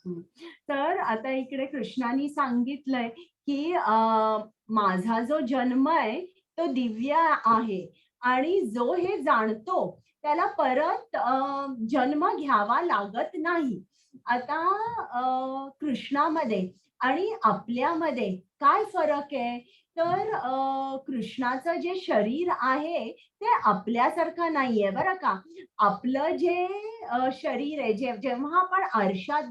तर आता इकडे कृष्णाने सांगितलंय की माझा जो जन्म आहे तो दिव्य आहे आणि जो हे जाणतो त्याला परत जन्म घ्यावा लागत नाही. आता कृष्णामध्ये आणि आपल्यामध्ये काय फरक आहे, तर कृष्णाचं जे शरीर आहे ते आपल्यासारखं नाहीये बरं का. आपलं जे शरीर आहे, जेव्हा आपण आरशात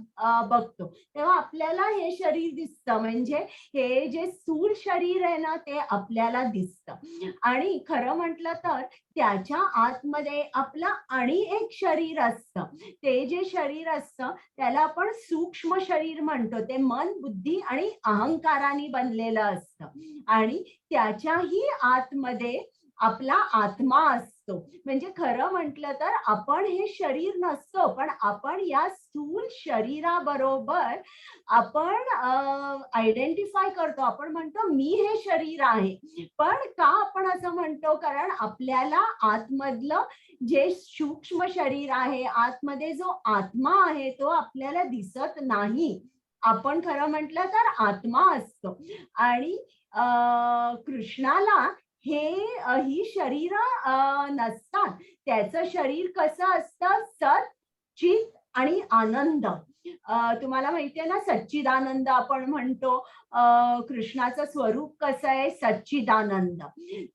बघतो तेव्हा आपल्याला हे शरीर दिसतं, म्हणजे हे जे स्थूल शरीर आहे ना ते आपल्याला दिसतं. आणि खरं म्हटलं तर त्याच्या आतमध्ये आपलं आणि एक शरीर असतं. ते जे शरीर असतं त्याला आपण सूक्ष्म शरीर म्हणतो. ते मन, बुद्धी आणि अहंकाराने बनलेलं असतं आणि त्याच्याही आतमध्ये आपला आत्मा असतो. म्हणजे खरं म्हटलं तर आपण हे शरीर नसतो, पण आपण या स्थूल शरीराबरोबर आपण आयडेंटिफाय करतो. आपण म्हणतो मी हे शरीर आहे. पण का आपण असं म्हणतो? कारण आपल्याला आतमधलं जे सूक्ष्म शरीर आहे, आतमध्ये जो आत्मा आहे तो आपल्याला दिसत नाही. आपण खरं म्हटलं तर आत्मा असतो आणि कृष्णाला ही शरीर नसतात. त्याचं शरीर कसं असतं, सत, चित आणि आनंद. तुम्हाला माहितीये ना, सच्चिदानंद आपण म्हणतो. कृष्णाचं स्वरूप कसं आहे, सच्चिदानंद.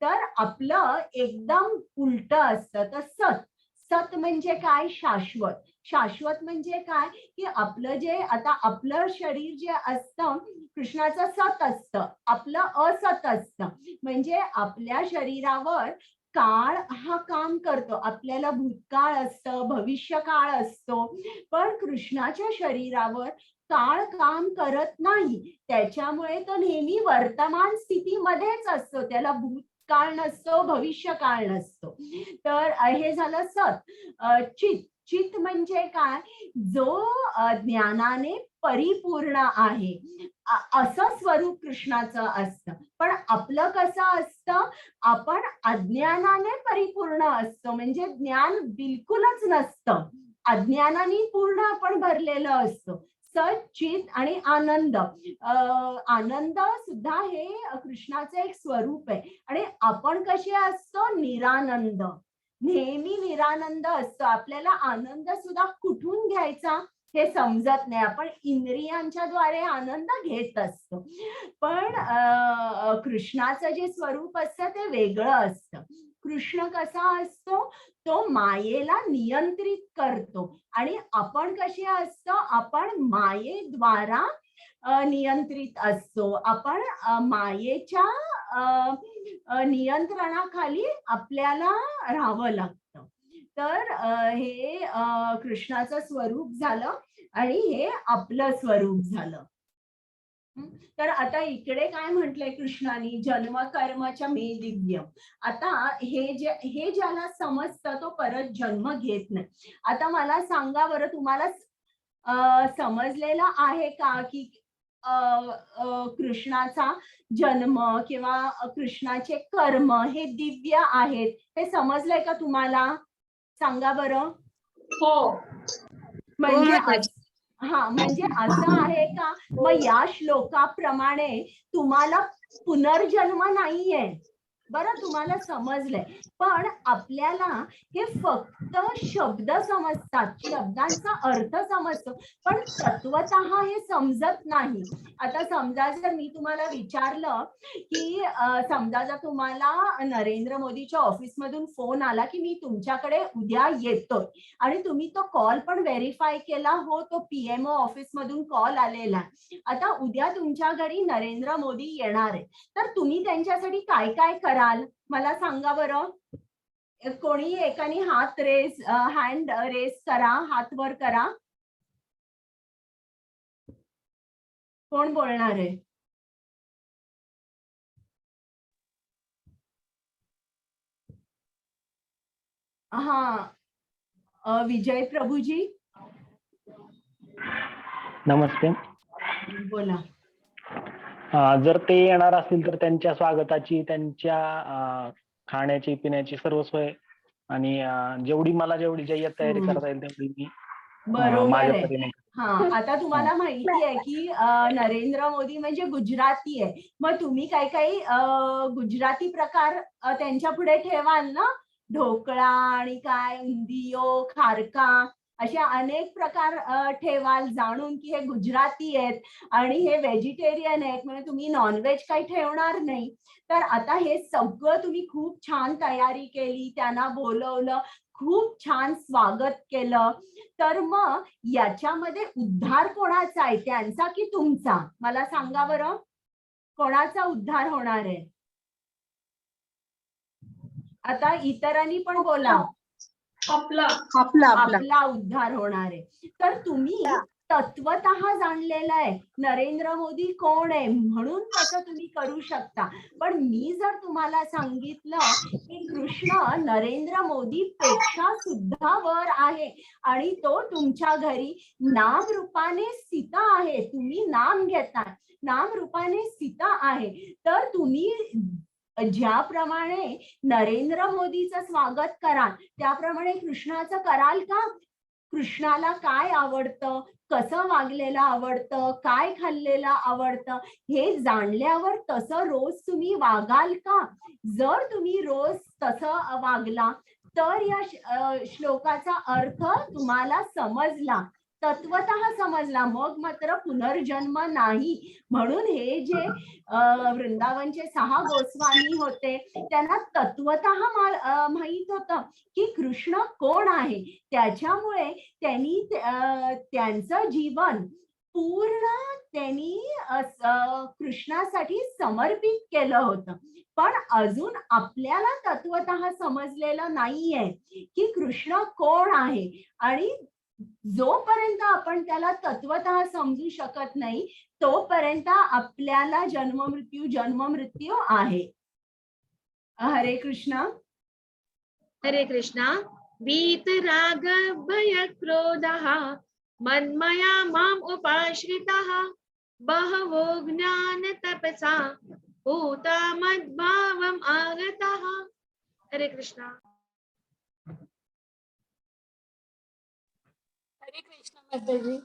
तर आपलं एकदम उलट असतं. तर सत, सत म्हणजे काय, शाश्वत. शाश्वत म्हणजे काय, की आपलं जे आता आपलं शरीर जे असतं, कृष्णाचं सत असतं, आपलं असत असतं. म्हणजे आपल्या शरीरावर काळ हा काम करतो. आपल्याला भूतकाळ असतं, भविष्यकाळ असतो, पण कृष्णाच्या शरीरावर काळ काम करत नाही. त्याच्यामुळे तो नेहमी वर्तमान स्थितीमध्येच असतो. त्याला भूतकाळ नसतो, भविष्यकाळ नसतो. तर हे झालं सत. चित, चित म्हणजे काय, जो ज्ञानाने परिपूर्ण आहे, असं स्वरूप कृष्णाचं असतं. पण आपलं कसं असतं, आपण अज्ञानाने परिपूर्ण असतो. म्हणजे ज्ञान बिलकुलच नसतं, अज्ञानाने पूर्ण आपण भरलेलं असतो. सचित आणि आनंद. आनंद सुद्धा हे कृष्णाचं एक स्वरूप आहे. आणि आपण कसे असतो, निरानंद, नेहमी निरानंद असतो. आपल्याला आनंद सुद्धा कुठून घ्यायचा हे समजत नाही. आपण इंद्रियांच्या द्वारे आनंद घेत असतो. पण कृष्णाचं जे स्वरूप असतं ते वेगळं असतं. कृष्ण कसा असतो, तो मायेला नियंत्रित करतो. आणि आपण कसे असतो, आपण मायेद्वारा नियंत्रित असतो. आपण मायेच्या नियंत्रणाखाली आपल्याला राहावं लागतं. तर हे कृष्णाचं स्वरूप झालं आणि हे आपलं स्वरूप झालं. तर आता इकडे काय म्हटलंय कृष्णाने, जन्म कर्मच्या मे दिव्य. आता हे ज्याला समजतं तो परत जन्म घेत नाही. आता मला सांगा बरं, तुम्हाला समजलेलं आहे का की कृष्णाचा जन्म किंवा कृष्णाचे कर्म हे दिव्य आहेत, हे समजलंय का तुम्हाला? सांगा बरं. हो. म्हणजे म्हणजे असं आहे का, मग या श्लोकाप्रमाणे तुम्हाला पुनर्जन्म नाहीये, बरं, तुम्हाला समजलंय. पण आपल्याला हे फक्त शब्द समजतात, शब्दांचा अर्थ समजतो, पण तत्वतः हे समजत नाही. आता समजा जर मी तुम्हाला विचारलं की समजा जर तुम्हाला नरेंद्र मोदीच्या ऑफिसमधून फोन आला की मी तुमच्याकडे उद्या येतोय, आणि तुम्ही तो कॉल पण व्हेरीफाय केला, हो तो पीएमओ ऑफिस मधून कॉल आलेला. आता उद्या तुमच्या घरी नरेंद्र मोदी येणार आहे, तर तुम्ही त्यांच्यासाठी काय काय कराल मला सांगा बरं. कोणी एकाने हँड रेस करा, हात वर करा. कोण बोलणार आहे? हा, विजय प्रभूजी नमस्ते. बोला. जर ते येणार असतील तर त्यांच्या स्वागताची, त्यांच्या खाण्याची पिण्याची सर्व सोय आणि जेवढी जय्यत तयारी करता येईल तेवढी मी बरोबर माझ्या आहे. परीने. आता तुम्हाला माहिती आहे की नरेंद्र मोदी म्हणजे गुजराती आहे. मग तुम्ही काही गुजराती प्रकार त्यांच्या पुढे ठेवाल ना, ढोकळा आणि काय उंदियो, खारका, अशा अनेक प्रकार ठेवाल, जाणून की हे गुजराती आहेत आणि हे व्हेजिटेरियन आहेत, म्हणजे तुम्ही नॉनव्हेज काही ठेवणार नाही. तर आता हे सगळं तुम्ही खूप छान तयारी केली, त्यांना बोलवलं, खूप छान स्वागत केलं. तर मग याच्यामध्ये उद्धार कोणाचा आहे, त्यांचा की तुमचा? मला सांगा बरं, कोणाचा उद्धार होणार आहे? आता इतरांनी पण बोला. आपला उद्धार होणार आहे. तर तुम्ही तत्वतः जाणलेलं आहे नरेंद्र मोदी कोण आहे, म्हणून तसं तुम्ही करू शकता. पण मी जर तुम्हाला सांगितलं की कृष्ण नरेंद्र मोदी पेक्षा सुद्धा वर आहे आणि तो तुमच्या घरी नाम रूपाने स्थित आहे, तुम्ही नाम घेताय, नाम रूपाने स्थित आहे, तर तुम्ही ज्याप्रमाणे नरेंद्र मोदीचं स्वागत कराल त्याप्रमाणे कृष्णाचं कराल का? कृष्णाला काय आवडतं, कसं वागलेलं आवडतं, काय खाल्लेलं आवडतं, हे जाणल्यावर तसं रोज तुम्ही वागाल का? जर तुम्ही रोज तसं वागला तर या श्लोकाचा अर्थ तुम्हाला समजला, तत्वतः समजला, मग मात्र पुनर्जन्म नाही. म्हणून हे जे वृंदावनचे 6 गोस्वामी होते त्यांना तत्वतः माहित होतं की कृष्ण कोण आहे. त्याच्यामुळे त्यांनी त्यांचं जीवन पूर्ण त्यांनी कृष्णासाठी समर्पित केलं होतं. पण अजून आपल्याला तत्वतः समजलेलं नाहीये की कृष्ण कोण आहे, आणि जोपर्यंत आपण त्याला तत्वतः समजू शकत नाही तोपर्यंत आपल्याला जन्ममृत्यू आहे. हरे कृष्णा. हरे कृष्णा. वीतराग भय क्रोधः मन्मया माम उपाश्रितः बहवो ज्ञान तपसा भूता मद्भावम आगतः. हरे कृष्णा. हरे कृष्ण माताजी.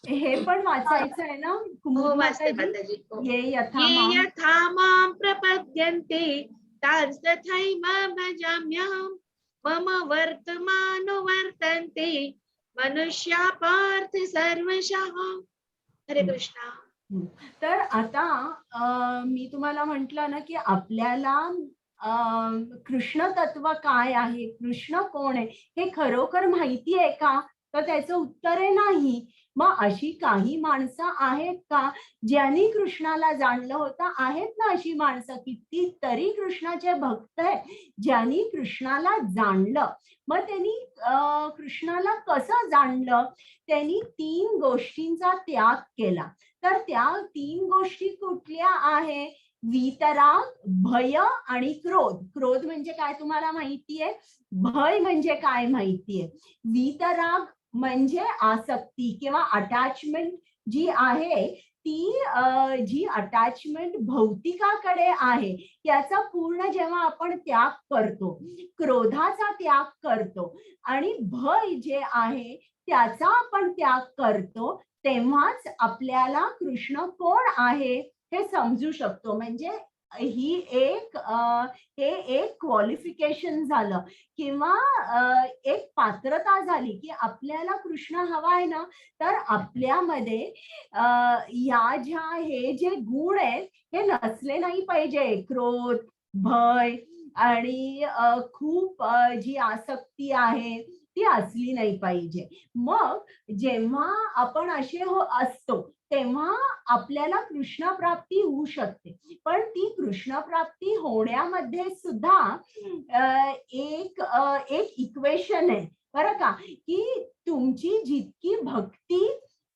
हे पण वाचायचं आहे ना हो कुमुद वाचते माताजी? माताजी. हो. ये यथा ये माम यथा मां प्रपद्यन्ते तांस्तथैव भजाम्यहम् मम वर्तमानो वर्तन्ते मनुष्या पार्थ सर्वशः. हरे कृष्णा. तर आता मी तुम्हाला म्हंटल ना की आपल्याला कृष्ण तत्व काय आहे, कृष्ण कोण आहे हे खरोखर माहिती आहे का? तर त्याचं उत्तर आहे नाही. मग अशी काही माणसं आहेत का ज्यांनी कृष्णाला जाणलं होतं? आहेत ना अशी माणसं, कितीतरी कृष्णाचे भक्त आहेत ज्यांनी कृष्णाला जाणलं. मग त्यांनी कृष्णाला कसं जाणलं? त्यांनी 3 गोष्टींचा त्याग केला. तर त्या 3 गोष्टी कुठल्या आहे? वीतराग, भय आणि क्रोध. क्रोध म्हणजे काय तुम्हाला माहितीये? भय म्हणजे काय माहितीये? वीतराग म्हणजे आसक्ती किंवा अटॅचमेंट जी आहे ती जी अटॅचमेंट भौतिकाकडे आहे त्याचा पूर्ण जेव्हा आपण त्याग करतो, क्रोधाचा त्याग करतो आणि भय जे आहे त्याचा आपण त्याग करतो, तेव्हाच आपल्याला कृष्ण कोण आहे हे समजू शकतो. म्हणजे हे एक क्वालिफिकेशन झालं किंवा एक पात्रता झाली की आपल्याला कृष्ण हवा आहे ना, तर आपल्यामध्ये हे जे गुण आहेत हे नसले नाही पाहिजे. क्रोध, भय आणि खूप जी आसक्ती आहे ती असली नाही पाहिजे. मग जेव्हा आपण असे असतो तेव्हा आपल्याला कृष्ण प्राप्ती होऊ शकते. पण ती कृष्ण प्राप्ती होण्यामध्ये सुद्धा एक इक्वेशन आहे बरं का, की तुमची जितकी भक्ती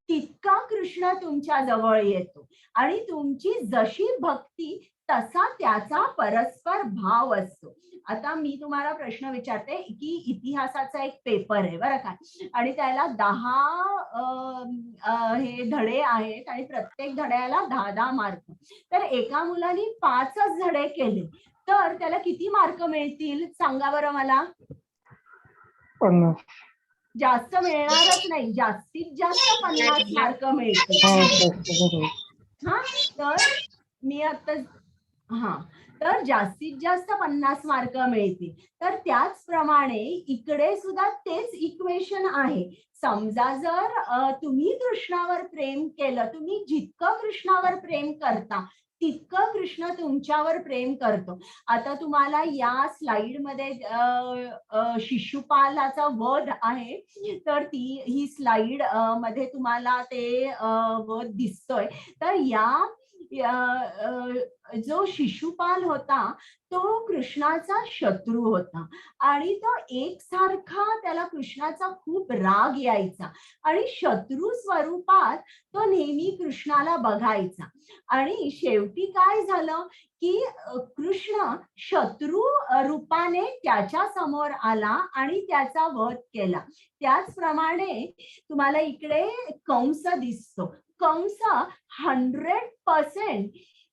तितका कृष्ण तुमच्या जवळ येतो आणि तुमची जशी भक्ती तसा त्याचा परस्पर भाव असतो. आता मी तुम्हाला प्रश्न विचारते की इतिहासाचा एक पेपर आहे बरं का, आणि त्याला 10 हे धडे आहेत आणि प्रत्येक धड्याला 10 मार्क. तर एका मुलाने 5च धडे केले तर त्याला किती मार्क मिळतील सांगा बरं मला? 50. जास्त मिळणारच नाही, जास्तीत जास्त 50 मार्क मिळतील. हा, तर मी आता तर जास्तीत जास्त 50 मार्क मिळतील. तर त्याचप्रमाणे इकडे सुद्धा तेच इक्वेशन आहे. समजा जर तुम्ही कृष्णावर प्रेम केलं, तुम्ही जितकं कृष्णावर प्रेम करता तितकं कृष्ण तुमच्यावर प्रेम करतो. आता तुम्हाला या स्लाइड मध्ये शिशुपालाचा वध आहे, तर ही स्लाइड मध्ये तुम्हाला ते वध दिसतोय. तर जो शिशुपाल होता तो कृष्णाचा शत्रू होता आणि तो एकसारखा त्याला कृष्णाचा खूप राग यायचा आणि शत्रू स्वरूपात तो नेहमी कृष्णाला बघायचा. आणि शेवटी काय झालं की कृष्ण शत्रू रूपाने त्याच्या समोर आला आणि त्याचा वध केला. त्याचप्रमाणे तुम्हाला इकडे कंस दिसतो. कंस 100%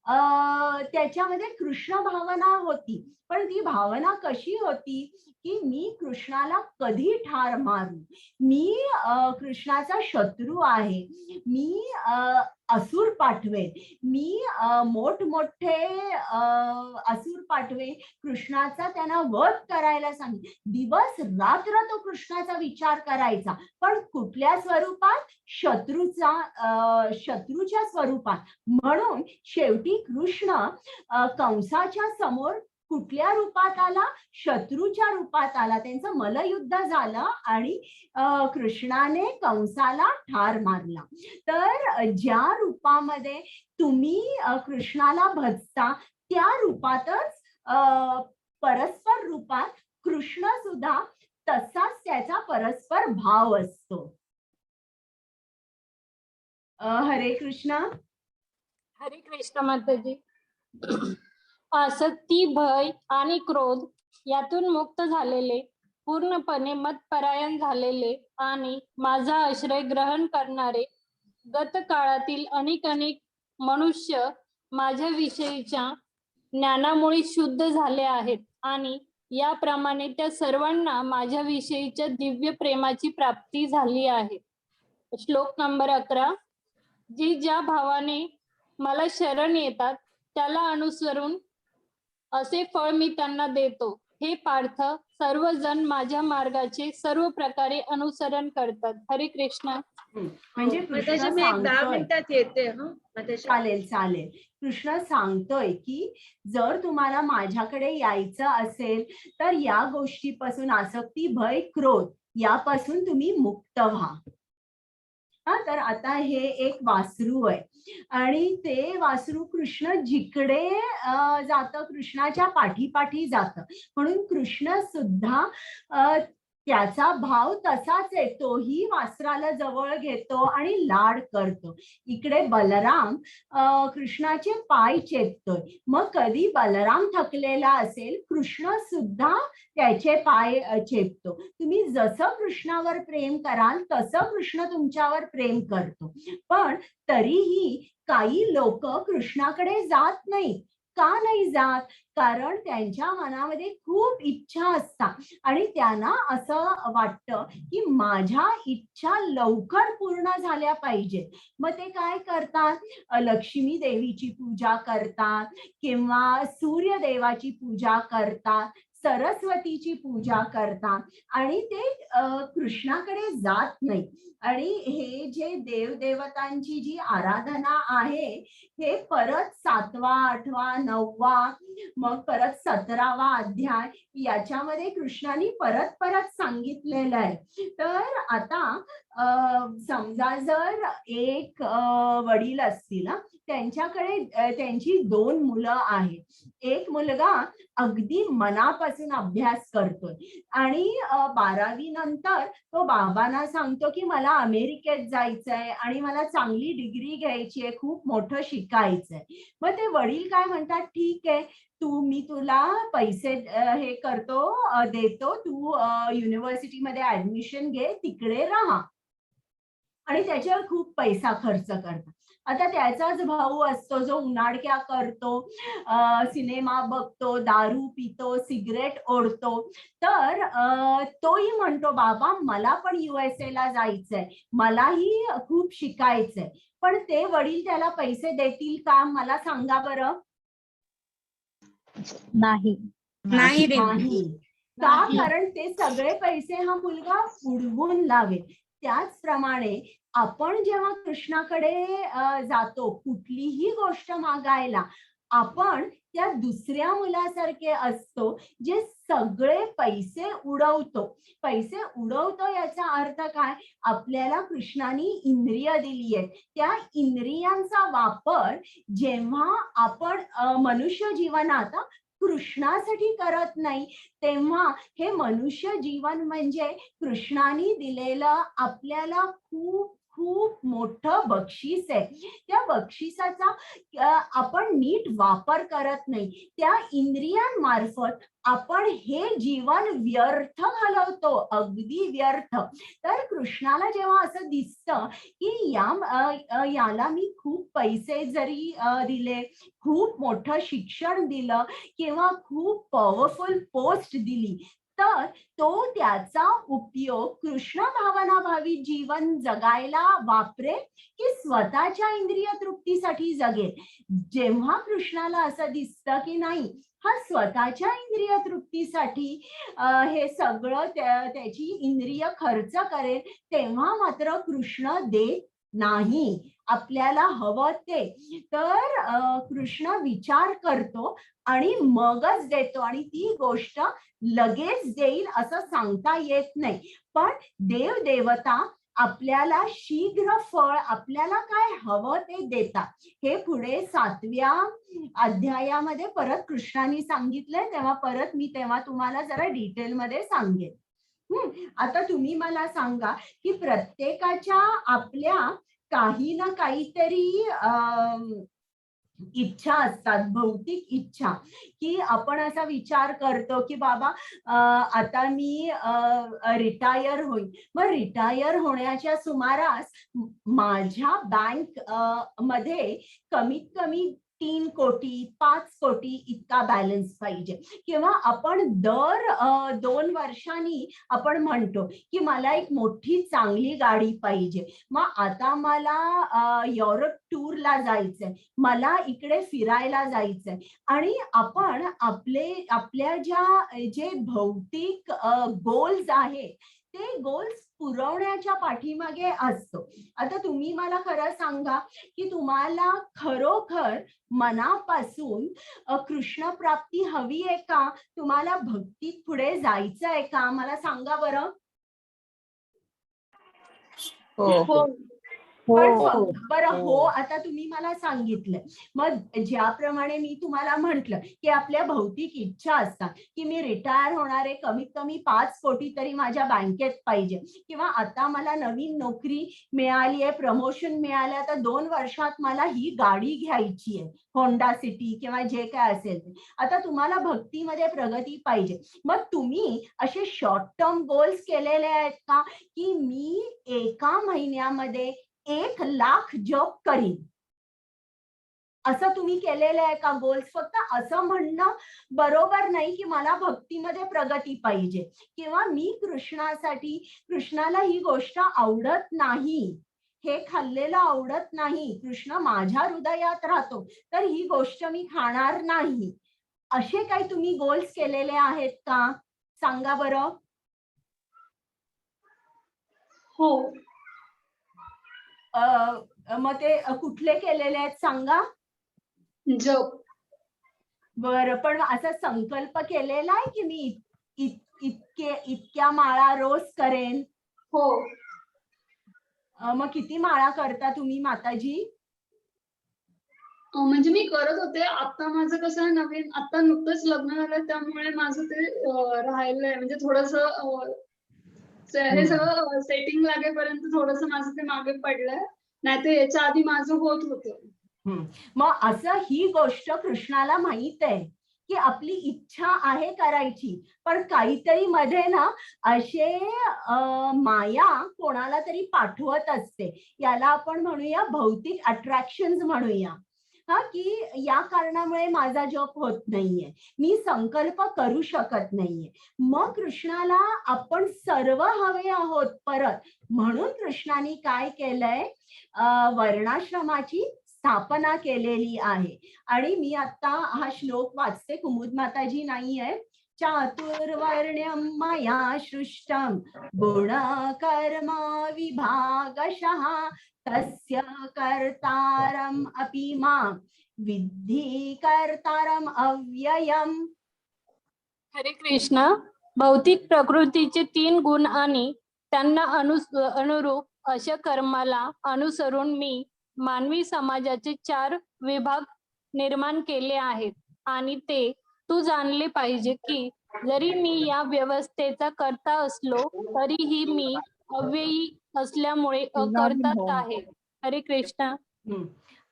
त्याच्यामध्ये कृष्ण भावना होती, पण ती भावना कशी होती की मी कृष्णाला कधी ठार मारू, मी कृष्णाचा शत्रू आहे, मी असुर पाठवेन, मी मोठमोठे असुर पाठवेन, कृष्णाचा त्यांना वध करायला सांग. दिवस रात्र तो कृष्णाचा विचार करायचा, पण कुठल्या स्वरूपात? शत्रूच्या स्वरूपात. म्हणून शेवटी कृष्ण कंसाच्या समोर कुठल्या रूपात आला? शत्रूच्या रूपात आला. त्यांचं मल्लयुद्ध झालं आणि कृष्णाने कंसाला ठार मारला. तर ज्या रूपामध्ये तुम्ही कृष्णाला भजता त्या रूपातच परस्पर रूपात कृष्ण सुद्धा तसाच त्याचा परस्पर भाव असतो. हरे कृष्ण. हरे कृष्ण माताजी. आसक्ती, भय आणि क्रोध यातून मुक्त झालेले, पूर्णपणे मतपरायण झालेले आणि माझा आश्रय ग्रहण करणारे गत काळातील अनेक मनुष्य माझ्या विषयीच्या ज्ञानामुळे शुद्ध झाले आहेत आणि याप्रमाणे त्या सर्वांना माझ्या विषयीच्या दिव्य प्रेमाची प्राप्ती झाली आहे. श्लोक नंबर 11. जी ज्या भावाने मला शरण येतात त्याला अनुसरून असे फळ मी त्यांना देतो. हे पार्थ, सर्वजण माझ्या मार्गाचे सर्व प्रकारे अनुसरण करतात. हरे कृष्ण. म्हणजे माताजी मी एक 10 मिनिटात येते. चालेल चालेल. कृष्ण सांगतोय की जर तुम्हाला माझ्याकडे यायचं असेल तर या गोष्टीपासून, आसक्ती, भय, क्रोध यापासून तुम्ही मुक्त व्हा. तर आता हे एक वासरू आहे आणि ते वासरू कृष्ण जिकडे जातं कृष्णाच्या पाठीपाठी जातं. म्हणून कृष्ण सुद्धा त्याचा भाव तसाच आहे. तोही वासराला जवळ घेतो आणि लाड करतो. इकडे बलराम कृष्णाचे पाय चेपतोय. मग कधी बलराम थकलेला असेल, कृष्ण सुद्धा त्याचे पाय चेपतो. तुम्ही जसं कृष्णावर प्रेम कराल तसं कृष्ण तुमच्यावर प्रेम करतो. पण तरीही काही लोक कृष्णाकडे जात नाही. का नाही जात? कारण त्यांच्या मनामध्ये खूप इच्छा असतात आणि त्यांना असं वाटतं की माझ्या इच्छा लवकर पूर्ण झाल्या पाहिजेत. मग ते काय करतात? लक्ष्मी देवीची पूजा करतात किंवा सूर्यदेवाची पूजा करतात, सरस्वतीची पूजा करतात आणि ते कृष्णाकडे जात नाही. आणि हे जे देवदेवतांची जी आराधना आहे हे परत 7वा, 8वा, 9वा, मग परत 17वा अध्याय याच्यामध्ये कृष्णाने परत परत सांगितलेलं आहे. तर आता समजा जर एक वडील असतील, त्यांच्याकडे त्यांची 2 मुलं आहेत. एक मुलगा अगदी मनापासून अभ्यास करतोय आणि 12वी नंतर तो बाबांना सांगतो की मला अमेरिकेत जायचंय आणि मला चांगली डिग्री घ्यायची आहे, खूप मोठं शिकायचंय. मग ते वडील काय म्हणतात, ठीक आहे, मी तुला पैसे हे करतो, देतो, तू युनिव्हर्सिटीमध्ये ऍडमिशन घे, तिकडे राहा. आणि त्याच्यावर खूप पैसा खर्च करतात. आता त्याचाच भाऊ असतो जो उनाडक्या करतो, सिनेमा बघतो, दारू पितो, सिगरेट ओढतो. तर तोही म्हणतो बाबा मला पण USA ला जायचंय, मलाही खूप शिकायचंय. पण ते वडील त्याला पैसे देतील का? मला सांगा बरं. नाही. का? कारण ते सगळे पैसे हा मुलगा उडवून लावेल. त्याचप्रमाणे आपण जेव्हा कृष्णाकडे जातो कुठलीही गोष्ट मागायला, आपण त्या दुसऱ्या मुलासारखे असतो जे सगळे पैसे उडवतो. पैसे उडवतो याचा अर्थ काय? आपल्याला कृष्णाने इंद्रिय दिली आहेत, त्या इंद्रियांचा वापर जेव्हा आपण मनुष्य जीवनात कृष्णासाठी करत नाही, तेव्हा हे मनुष्य जीवन म्हणजे कृष्णाने दिलेलं आपल्याला खूप खूप मोठं बक्षीस आहे. त्या बक्षिसाचा आपण नीट वापर करत नाही. त्या इंद्रियांमार्फत आपण हे जीवन व्यर्थ घालवतो, अगदी व्यर्थ. तर कृष्णाला जेव्हा असं दिसतं की याला मी खूप पैसे जरी दिले, खूप मोठं शिक्षण दिलं किंवा खूप पॉवरफुल पोस्ट दिली, तर तो त्याचा उपयोग कृष्ण भावनाभावी जीवन जगायला वापरेल की स्वतःच्या इंद्रिय तृप्तीसाठी जगेल. जेव्हा कृष्णाला असं दिसतं की नाही, हा स्वतःच्या इंद्रिय तृप्तीसाठी हे सगळं त्याची इंद्रिय खर्च करेल, तेव्हा मात्र कृष्ण देत नाही आपल्याला हवं ते. तर कृष्ण विचार करतो आणि मगच देतो, आणि ती गोष्ट लगेच देईल असं सांगता येत नाही. पण देव देवता आपल्याला शीघ्र फळ, आपल्याला काय हवं ते देतात. हे पुढे 7व्या अध्यायामध्ये परत कृष्णाने सांगितलंय, तेव्हा परत मी तेव्हा तुम्हाला जरा डिटेलमध्ये सांगेन. आता तुम्ही मला सांगा की प्रत्येकाच्या आपल्या काही ना काहीतरी इच्छा असतात, भौतिक इच्छा, की आपण असा विचार करतो की बाबा आता मी रिटायर होईल. मग रिटायर होण्याच्या सुमारास माझ्या बँक मध्ये कमीत कमी 3 कोटी 5 कोटी इतका बॅलन्स पाहिजे. किंवा आपण दर 2 वर्षांनी आपण म्हणतो की मला एक मोठी चांगली गाडी पाहिजे. मग आता मला युरोप टूरला जायचंय, मला इकडे फिरायला जायचंय, आणि आपण आपल्या जे भौतिक गोल्स आहेत ते गोल्स पुरवण्याच्या पाठीमागे असतो. आता तुम्ही मला खरं सांगा की तुम्हाला खरोखर मनापासून कृष्ण प्राप्ती हवी आहे का? तुम्हाला भक्तीत पुढे जायचं आहे का? मला सांगा बरं. बरं, हो, आता तुम्ही मला सांगितलं. मग ज्याप्रमाणे मी तुम्हाला म्हंटल की आपल्या भौतिक इच्छा असतात की मी रिटायर होणार आहे, कमीत कमी 5 कोटी तरी माझ्या बँकेत पाहिजे, किंवा आता मला नवीन नोकरी मिळाली आहे, प्रमोशन मिळालं, तर 2 वर्षात मला ही गाडी घ्यायची आहे, होंडा सिटी किंवा जे काय असेल ते. आता तुम्हाला भक्तीमध्ये प्रगती पाहिजे. मग तुम्ही असे शॉर्ट टर्म गोल्स केलेले आहेत का की मी एका महिन्यामध्ये 1 लाख जप करीन, असं तुम्ही केलेलं आहे का गोल्स? फक्त असं म्हणणं बरोबर नाही की मला भक्तीमध्ये प्रगती पाहिजे, किंवा मी कृष्णाला ही गोष्ट आवडत नाही, हे खाल्लेलं आवडत नाही, कृष्ण माझ्या हृदयात राहतो, तर ही गोष्ट मी खाणार नाही, असे काही तुम्ही गोल्स केलेले आहेत का? सांगा बरं. हो. मग ते कुठले केलेले आहेत सांगा. जप. बरं, पण असा संकल्प केलेला आहे की मी इतक्या माळा रोज करेन? हो. मग किती माळा करता तुम्ही माताजी? म्हणजे मी करत होते, आता माझं कसं नवीन, आता नुकतंच लग्न झालं, त्यामुळे माझं ते राहिलंय, म्हणजे थोडस हे सगळं सेटिंग लागेपर्यंत थोडस माझं ते मागे पडलंय, नाही तर याच्या आधी माझं होत होतं. मग असं ही गोष्ट कृष्णाला माहित आहे की आपली इच्छा आहे करायची, पण काहीतरी मध्ये ना असे माया कोणाला तरी पाठवत असते. याला आपण म्हणूया भौतिक अट्रॅक्शन्स म्हणूया, की या कारणामुळे माझा जप होत नाहीये, मी संकल्प करू शकत नाहीये. मग कृष्णाला आपण सर्व हवे आहोत परत, म्हणून कृष्णाने काय केलंय, वर्णाश्रमाची स्थापना केलेली आहे. आणि मी आता हा श्लोक वाचते, कुमुद माताजी नाहीये. चातुर्वर्ण्यं मया सृष्टं गुण कर्म विभागशः तस्य कर्तारम् अपि मां विद्धि कर्तारम् अव्ययम्. हरे कृष्ण. भौतिक प्रकृतीचे 3 गुण आणि त्यांना अनुरूप अशा कर्माला अनुसरून मी मानवी समाजाचे 4 विभाग निर्माण केले आहेत, आणि ते तू जाणले पाहिजे की जरी मी या व्यवस्थेचा कर्ता असलो तरीही मी अव्ययी असल्यामुळे अकर्ताच आहे. हरे कृष्णा.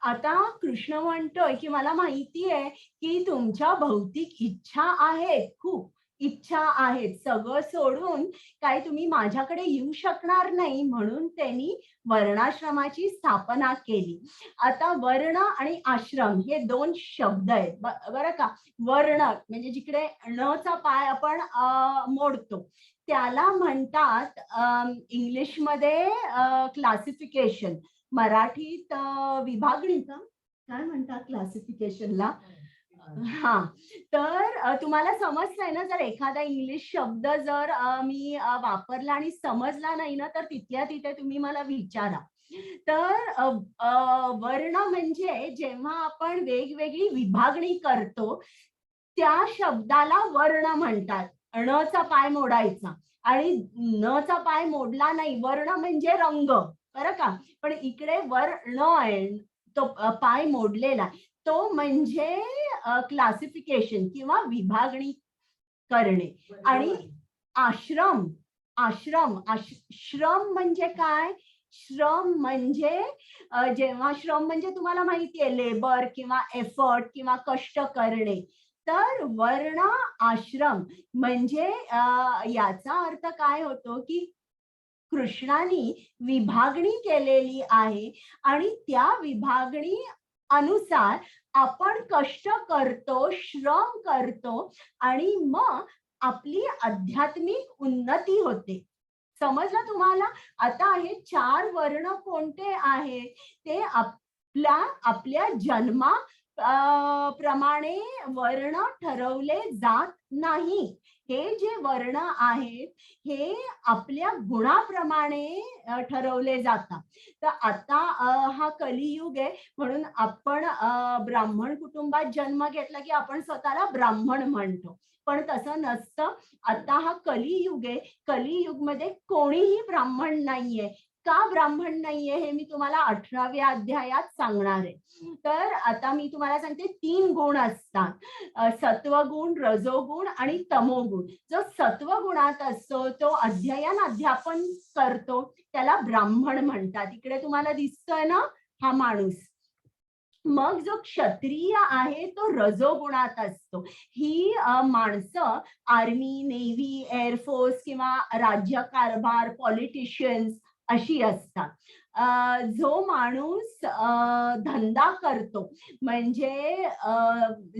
आता कृष्ण म्हणतोय की मला माहिती आहे की तुमच्या भौतिक इच्छा आहेत, खूप इच्छा आहेत, सगळं सोडून काय तुम्ही माझ्याकडे येऊ शकणार नाही, म्हणून त्यांनी वर्णाश्रमाची स्थापना केली. आता वर्ण आणि आश्रम हे दोन शब्द आहेत बरं का. वर्ण म्हणजे जिकडे णचा पाय आपण मोडतो त्याला म्हणतात इंग्लिशमध्ये क्लासिफिकेशन, मराठीत विभागणी का काय म्हणतात क्लासिफिकेशनला. हा, तर तुम्हाला समजलंय ना, जर एखादा इंग्लिश शब्द जर मी वापरला आणि समजला नाही ना, तर तिथल्या तिथे तुम्ही मला विचारा. तर वर्ण म्हणजे जेव्हा आपण वेगवेगळी विभागणी करतो त्या शब्दाला वर्ण म्हणतात. णचा पाय मोडायचा आणि नचा पाय मोडला नाही, वर्ण म्हणजे रंग बरं का. पण इकडे वर्ण आहे, तो पाय मोडलेला, तो म्हणजे क्लासिफिकेशन किंवा विभागणी करणे. आणि आश्रम, आश्रम श्रम म्हणजे काय. श्रम म्हणजे जेव्हा श्रम म्हणजे तुम्हाला माहिती आहे लेबर किंवा एफर्ट किंवा कष्ट करणे. तर वर्ण आश्रम म्हणजे याचा अर्थ काय होतो की कृष्णाने विभागणी केलेली आहे आणि त्या विभागणी अनुसार आपण कष्ट करतो, श्रम करतो आणि मग आपली आध्यात्मिक उन्नती होते. समजलं तुम्हाला. आता हे 4 वर्ण कोणते आहेत ते आपल्या जन्मा प्रमाणे वर्ण ठरवले जात नाही. हे जे वर्ण आहेत हे आपल्या गुणाप्रमाणे ठरवले जातात. तर आता हा कलियुग आहे म्हणून आपण ब्राह्मण कुटुंबात जन्म घेतला की आपण स्वतःला ब्राह्मण म्हणतो, पण तसं नसतं. आता हा कलियुग आहे, कलियुगमध्ये कोणीही ब्राह्मण नाहीये. का ब्राह्मण नाहीये हे मी तुम्हाला 18व्या अध्यायात सांगणार आहे. तर आता मी तुम्हाला सांगते 3 गुण असतात, सत्वगुण, रजोगुण आणि तमोगुण. जो सत्वगुणात असतो तो अध्ययन अध्यापन करतो त्याला ब्राह्मण म्हणतात. इकडे तुम्हाला दिसतोय ना हा माणूस. मग जो क्षत्रिय आहे तो रजोगुणात असतो. ही माणसं आर्मी, नेव्ही, एअरफोर्स किंवा राज्यकारभार, पॉलिटिशियन्स अशी असतात. जो माणूस धंदा करतो म्हणजे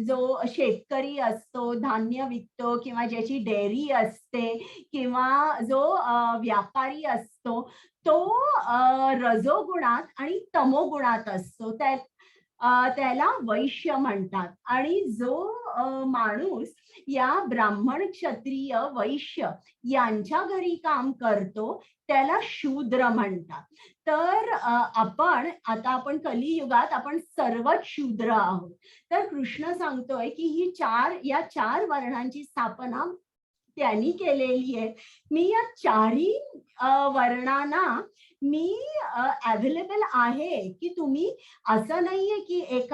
जो शेतकरी असतो, धान्य विकतो किंवा ज्याची डेअरी असते किंवा जो व्यापारी असतो तो रजोगुणात आणि तमोगुणात असतो. त्याला वैश्य म्हणतात. आणि जो माणूस या ब्राह्मण, क्षत्रिय, वैश्य यांच्या घरी काम करतो त्याला शूद्र म्हणतात. तर आपण कलियुगात आपण सर्वच शूद्र आहोत. तर कृष्ण सांगतोय की या 4 वर्णांची स्थापना त्यांनी केलेली आहे. मी या 4ही वर्णांना मी अवेलेबल आहे की तुम्ही, असं नाहीये की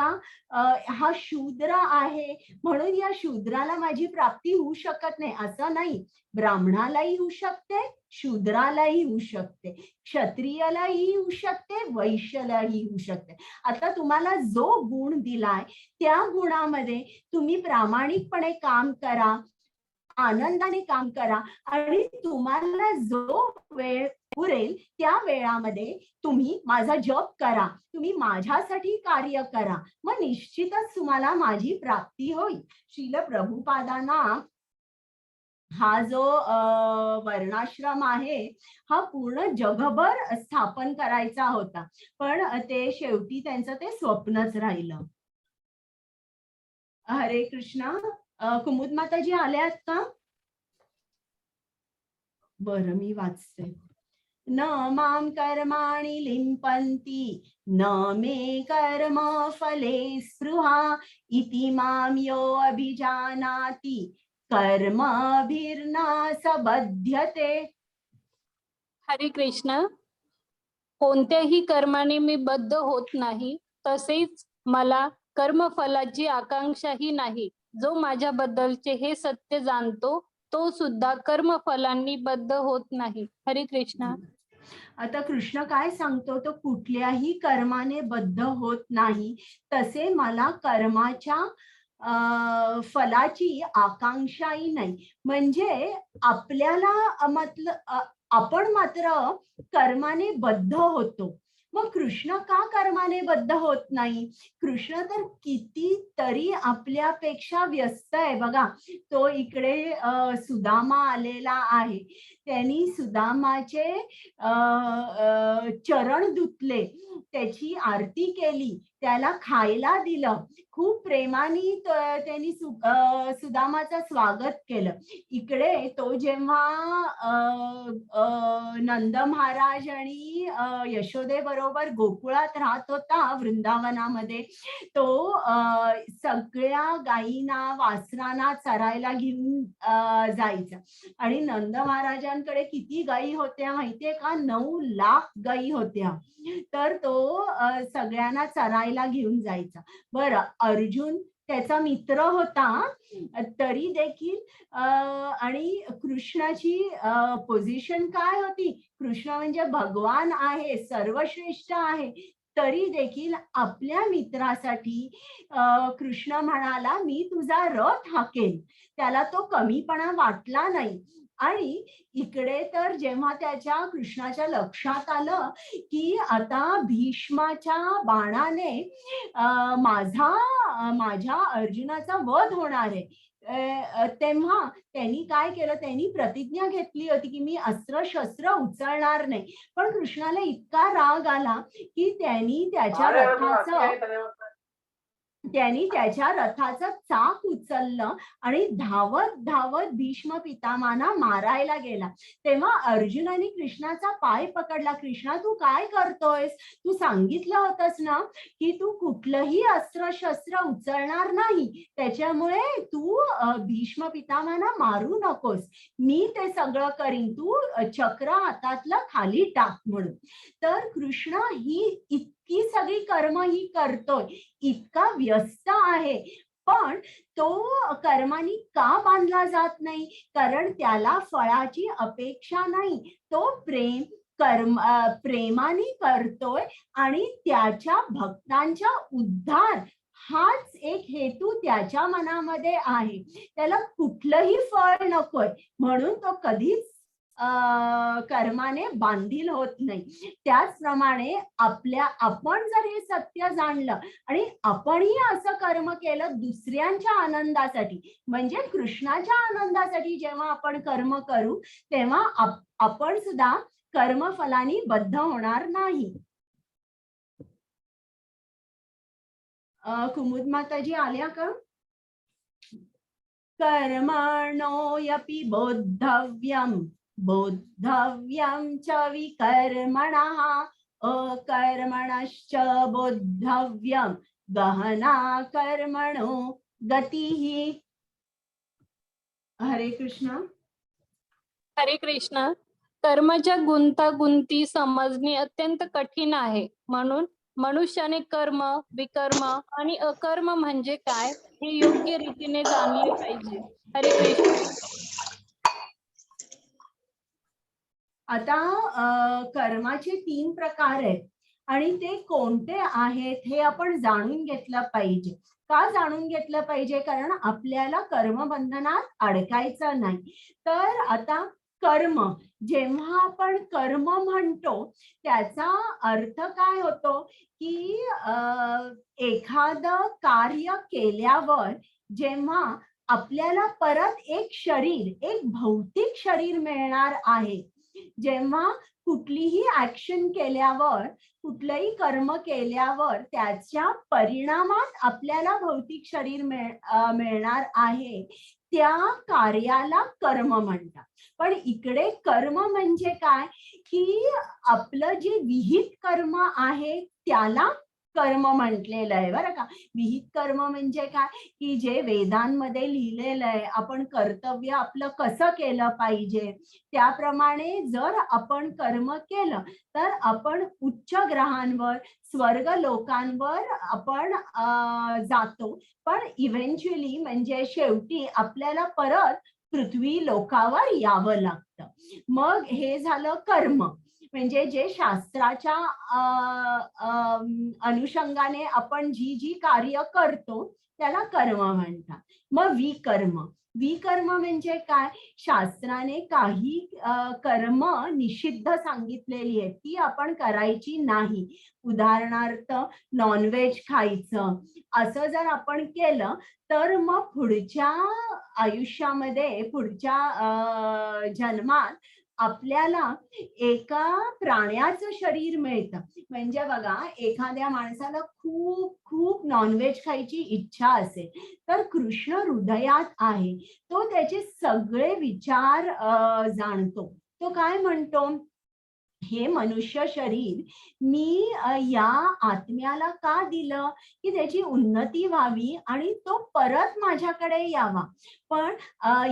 हा शूद्र आहे म्हणून या शूद्राला माझी प्राप्ती होऊ शकत नाही, असं नाही. ब्राह्मणालाही होऊ शकते, शूद्रालाही होऊ शकते, क्षत्रियालाही होऊ शकते, वैश्यालाही होऊ शकते. आता तुम्हाला जो गुण दिलाय त्या गुणामध्ये तुम्ही प्रामाणिकपणे काम करा, आनंदाने काम करा आणि तुम्हाला जो वेळ पुरेल त्या वेळामध्ये तुम्ही माझा जप करा, तुम्ही माझ्यासाठी कार्य करा, मग निश्चितच तुम्हाला माझी प्राप्ती होईल. श्रील प्रभुपादांना हा जो वर्णाश्रम आहे हा पूर्ण जगभर स्थापन करायचा होता, पण ते शेवटी त्यांचं ते स्वप्नच राहिलं. हरे कृष्णा. कुमुद माताजी आल्यात का? बरं, मी वाचते. न माम कर्माणि लिंपन्ति न मे कर्म फले स्पृहा इति माम यो अभिजानाति कर्मभिर्न सबध्यते. हरे कृष्ण. कोणत्याही कर्माने मी बद्ध होत नाही, तसेच मला कर्मफलाची आकांक्षाही नाही. जो माझ्याबद्दलचे हे सत्य जाणतो तो सुद्धा कर्मफलांनी बद्ध होत नाही. हरे कृष्ण. आता कृष्ण काय सांगतो, तो कुठल्याही कर्माने बद्ध होत नाही, तसे मला कर्माच्या फलाची आकांक्षाही नाही. म्हणजे आपल्याला आपण मात्र कर्माने बद्ध होतो. मग कृष्ण का कर्माने बद्ध होत नाही? कृष्ण तर कितीतरी आपल्यापेक्षा व्यस्त आहे बघा. तो इकडे सुदामा आलेला आहे, त्यांनी सुदामाचे चरण धुतले, त्याची आरती केली, त्याला खायला दिलं, खूप प्रेमाने त्यांनी सुदामाचं स्वागत केलं. इकडे तो जेव्हा नंद महाराज आणि यशोदे बरोबर गोकुळात राहत होता वृंदावनामध्ये, तो सगळ्या गायींना वासरांना चरायला घेऊन जायचा. आणि नंद महाराजांकडे किती गायी होत्या माहितीये का? 9 लाख गायी होत्या. तर तो सगळ्यांना चरायला घेऊन जायचा. बरं, अर्जुन त्याचा मित्र होता, तरी देखील आणि कृष्णाची पोझिशन काय होती? कृष्ण म्हणजे भगवान आहे, सर्वश्रेष्ठ आहे, तरी देखील आपल्या मित्रासाठी कृष्ण म्हणाला, मी तुझा रथ हाकेन. त्याला तो कमीपणा वाटला नाही. आणि इकडे तर जेव्हा कृष्णाच्या लक्षात आलं की आता भीष्माच्या बाणाने माझ्या अर्जुनाचा वध होणार आहे, तेव्हा त्यांनी काय केलं? त्यांनी प्रतिज्ञा घेतली होती की मी अस्त्र शस्त्र उचलणार नाही. पण कृष्णाला इतका राग आला की त्यांनी त्याच्या रथाचं चाक उचललं आणि धावत धावत भीष्म पितामहांना मारायला गेला. तेव्हा अर्जुनाने कृष्णाचा पाय पकडला. कृष्णा, तू काय करतोयस? तू सांगितलं होतंस ना की तू कुठलंही अस्त्र शस्त्र उचलणार नाही, त्याच्यामुळे तू भीष्म पितामहांना मारू नकोस, मी ते सगळं करीन, तू चक्र हातातलं खाली टाक म्हणून. तर कृष्ण ही सगळी कर्म ही करतोय, इतका व्यस्त आहे, पण तो कर्मानी का बांधला जात नाही? कारण त्याला फळाची अपेक्षा नाही. तो प्रेमाने करतोय आणि त्याच्या भक्तांचा उद्धार हाच एक हेतू त्याच्या मनामध्ये आहे. त्याला कुठलंही फळ नकोय, म्हणून तो कधीच कर्माने बांधील होत नाही. त्याचप्रमाणे आपण जर हे सत्य जाणलं आणि आपणही असं कर्म केलं दुसऱ्यांच्या आनंदासाठी, म्हणजे कृष्णाच्या आनंदासाठी, जेव्हा आपण कर्म करू तेव्हा आपण सुद्धा कर्मफलानी बद्ध होणार नाही. कुमुद माताजी आल्या का? कर्मणो यपि बोद्धव्यम च विकर्मणः अकर्मणश्च बोद्धव्यम गहना कर्मणो गतिः. हरे कृष्ण. हरे कृष्ण. कर्माच्या गुंतागुंती समजणे अत्यंत कठीण आहे, म्हणून मनुष्याने कर्म, विकर्म आणि अकर्म म्हणजे काय हे योग्य रीतीने जाणले पाहिजे. हरे कृष्ण. आता कर्माचे 3 प्रकार आहेत आणि ते कोणते आहेत हे आपण जाणून घेतलं पाहिजे. का जाणून घेतलं पाहिजे? कारण आपल्याला कर्मबंधनात अडकायचं नाही. तर आता कर्म, जेव्हा आपण कर्म म्हणतो त्याचा अर्थ काय होतो की एखादं कार्य केल्यावर जेव्हा आपल्याला परत एक शरीर, एक भौतिक शरीर मिळणार आहे, जेव्हा कुठलीही ऍक्शन केल्यावर, कुठलंही कर्म केल्यावर त्याच्या परिणामात आपल्याला भौतिक शरीर मिळणार आहे, त्या कार्याला कर्म म्हणतात. पण इकडे कर्म म्हणजे काय की आपलं जे विहित कर्म आहे त्याला कर्म म्हटलेलं आहे बरं का. विहित कर्म म्हणजे काय की जे वेदांमध्ये लिहिलेलं आहे, आपण कर्तव्य आपलं कसं केलं पाहिजे, त्याप्रमाणे जर आपण कर्म केलं तर आपण उच्च ग्रहांवर, स्वर्ग लोकांवर आपण जातो. पण इव्हेंच्युअली म्हणजे शेवटी आपल्याला परत पृथ्वी लोकावर यावं लागतं. मग हे झालं कर्म. म्हणजे जे शास्त्राच्या अनुषंगाने आपण जी जी कार्य करतो त्याला कर्म म्हणतात. मग विकर्म म्हणजे काय? शास्त्राने काही कर्म निषिद्ध सांगितलेली आहेत ती आपण करायची नाही. उदाहरणार्थ नॉनव्हेज खायचं, असं जर आपण केलं तर मग पुढच्या आयुष्यामध्ये, पुढच्या जन्मात आपल्याला एका प्राण्याचं शरीर मिळतं. म्हणजे बघा, एखाद्या माणसाला खूप खूप नॉनव्हेज खायची इच्छा असेल तर कृष्ण हृदयात आहे, तो त्याचे सगळे विचार जाणतो. तो काय म्हणतो? हे मनुष्य शरीर मी या आत्म्याला का दिलं? की त्याची उन्नती व्हावी आणि तो परत माझ्याकडे यावा. पण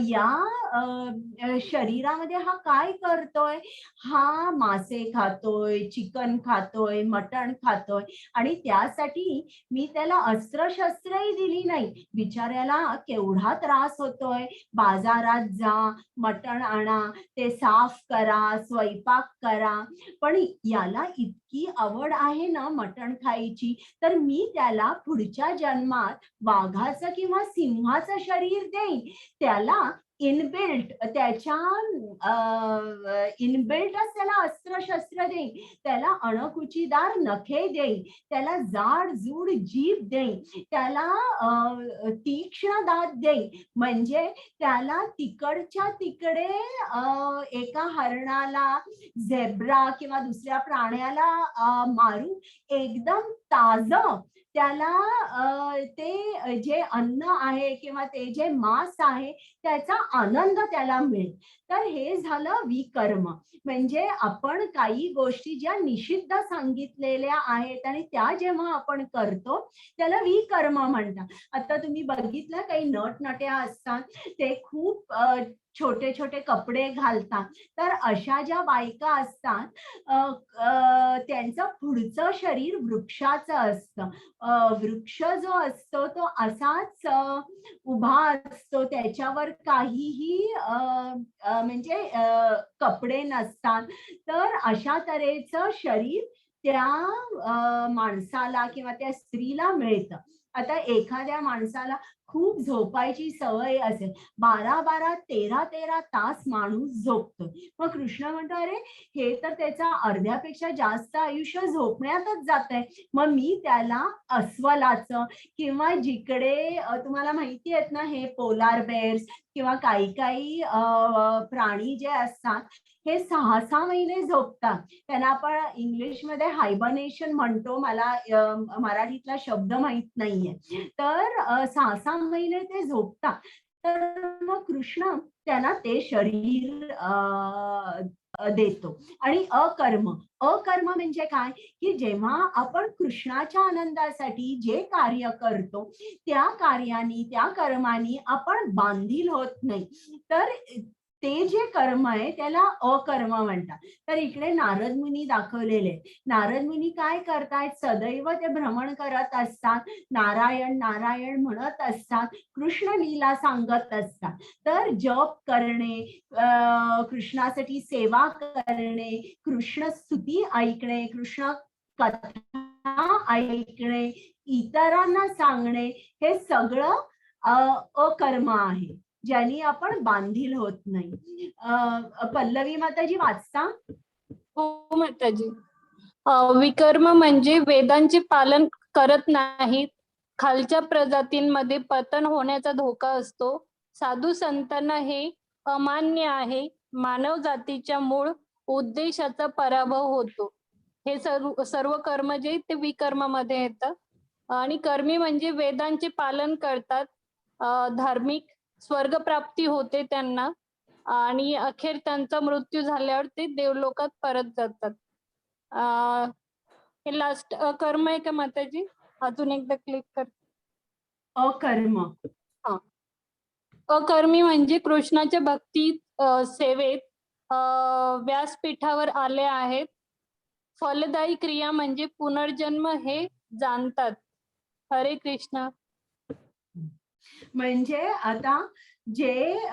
या शरीरामध्ये हा काय करतोय? हा मासे खातोय, चिकन खातोय, मटण खातोय आणि त्यासाठी मी त्याला अस्त्र-शस्त्रही दिली नाही. बिचाऱ्याला केवढा त्रास होतोय. बाजारात जा, मटण आणा, ते साफ करा, स्वयंपाक करा. पण याला इतकी आवड आहे ना मटण खायची, तर मी त्याला पुढच्या जन्मात वाघाचं किंवा सिंहाचं शरीर देईन. त्याला इनबिल्ट, त्याच्या इनबिल्टच त्याला अस्त्र-शस्त्र देईन, त्याला अणकुचीदार नखे देईन, त्याला जाड-जूड जीभ देईन, त्याला तीक्ष्ण दात देईन. म्हणजे त्याला तिकडच्या तिकडे एका हरणाला, झेब्रा किंवा दुसऱ्या प्राण्याला मारून एकदम ताजं त्याला ते जे अन्न आहे किंवा ते जे मांस आहे त्याचा आनंद त्याला मिळेल. तर हे झालं विकर्म. म्हणजे आपण काही गोष्टी ज्या निषिद्ध सांगितलेल्या आहेत आणि त्या जेव्हा आपण करतो त्याला विकर्म म्हणतात. आता तुम्ही बघितलं काही नटनट्या असतात, ते खूप छोटे छोटे कपडे घालतात. तर अशा ज्या बायका असतात त्यांचं पुढचं शरीर वृक्षाचं असतं. वृक्ष जो असतो तो असाच उभा असतो, त्याच्यावर काहीही म्हणजे कपडे नसतात. तर अशा तऱ्हेचं शरीर त्या माणसाला किंवा त्या स्त्रीला मिळतं. आता एखाद्या माणसाला खूप झोपायची सवय असेल, 12-12, 13-13 तास माणूस झोपतो. मग कृष्ण म्हणतो, अरे हे तर त्याचा अर्ध्यापेक्षा जास्त आयुष्य झोपण्यातच जातंय. मग मी त्याला अस्वलाचं किंवा जिकडे तुम्हाला माहिती आहेत ना हे पोलार बेअर्स किंवा काही काही प्राणी जे असतात हे 6-6 महिने झोपतात. त्यांना आपण इंग्लिशमध्ये हायबर्नेशन म्हणतो, मला मराठीतला शब्द माहित नाहीये. तर 6-6 महिने ते झोपतात. तर मग कृष्ण त्यांना ते शरीर देतो. आणि अकर्म म्हणजे काय? की जेव्हा आपण कृष्णाच्या आनंदासाठी जे कार्य करतो त्या कार्यानी, त्या कर्मानी आपण बांधील होत नाही. तर ते जे कर्म आहे त्याला अकर्म म्हणतात. तर इकडे नारद मुनी दाखवलेले. नारद मुनी काय करतायत? सदैव ते भ्रमण करत असतात, नारायण नारायण म्हणत असतात, कृष्ण लीला सांगत असतात. तर जप करणे, कृष्णासाठी सेवा करणे, कृष्ण स्तुती ऐकणे, कृष्ण कथा ऐकणे, इतरांना सांगणे, हे सगळं अकर्म आहे, ज्यांनी आपण बांधील होत नाही. पल्लवी माताजी वाचता? हो माताजी. विकर्म म्हणजे वेदांचे पालन करत नाहीत, खालच्या प्रजातींमध्ये पतन होण्याचा धोका असतो. साधू संतांना हे अमान्य आहे. मानव जातीच्या मूळ उद्देशाचा पराभव होतो. हे सर्व कर्म जे ते विकर्मामध्ये येतात. आणि कर्मी म्हणजे वेदांचे पालन करतात, धार्मिक, स्वर्गप्राप्ती होते त्यांना आणि अखेर त्यांचा मृत्यू झाल्यावर ते देवलोकात परत जातात. हे लास्ट कर्म आहे का माताजी? अजून एकदा क्लिक कर. अकर्म. अकर्मी म्हणजे कृष्णाच्या भक्तीत, सेवेत व्यासपीठावर आले आहेत. फलदायी क्रिया म्हणजे पुनर्जन्म हे जाणतात. हरे कृष्ण. म्हणजे आता जे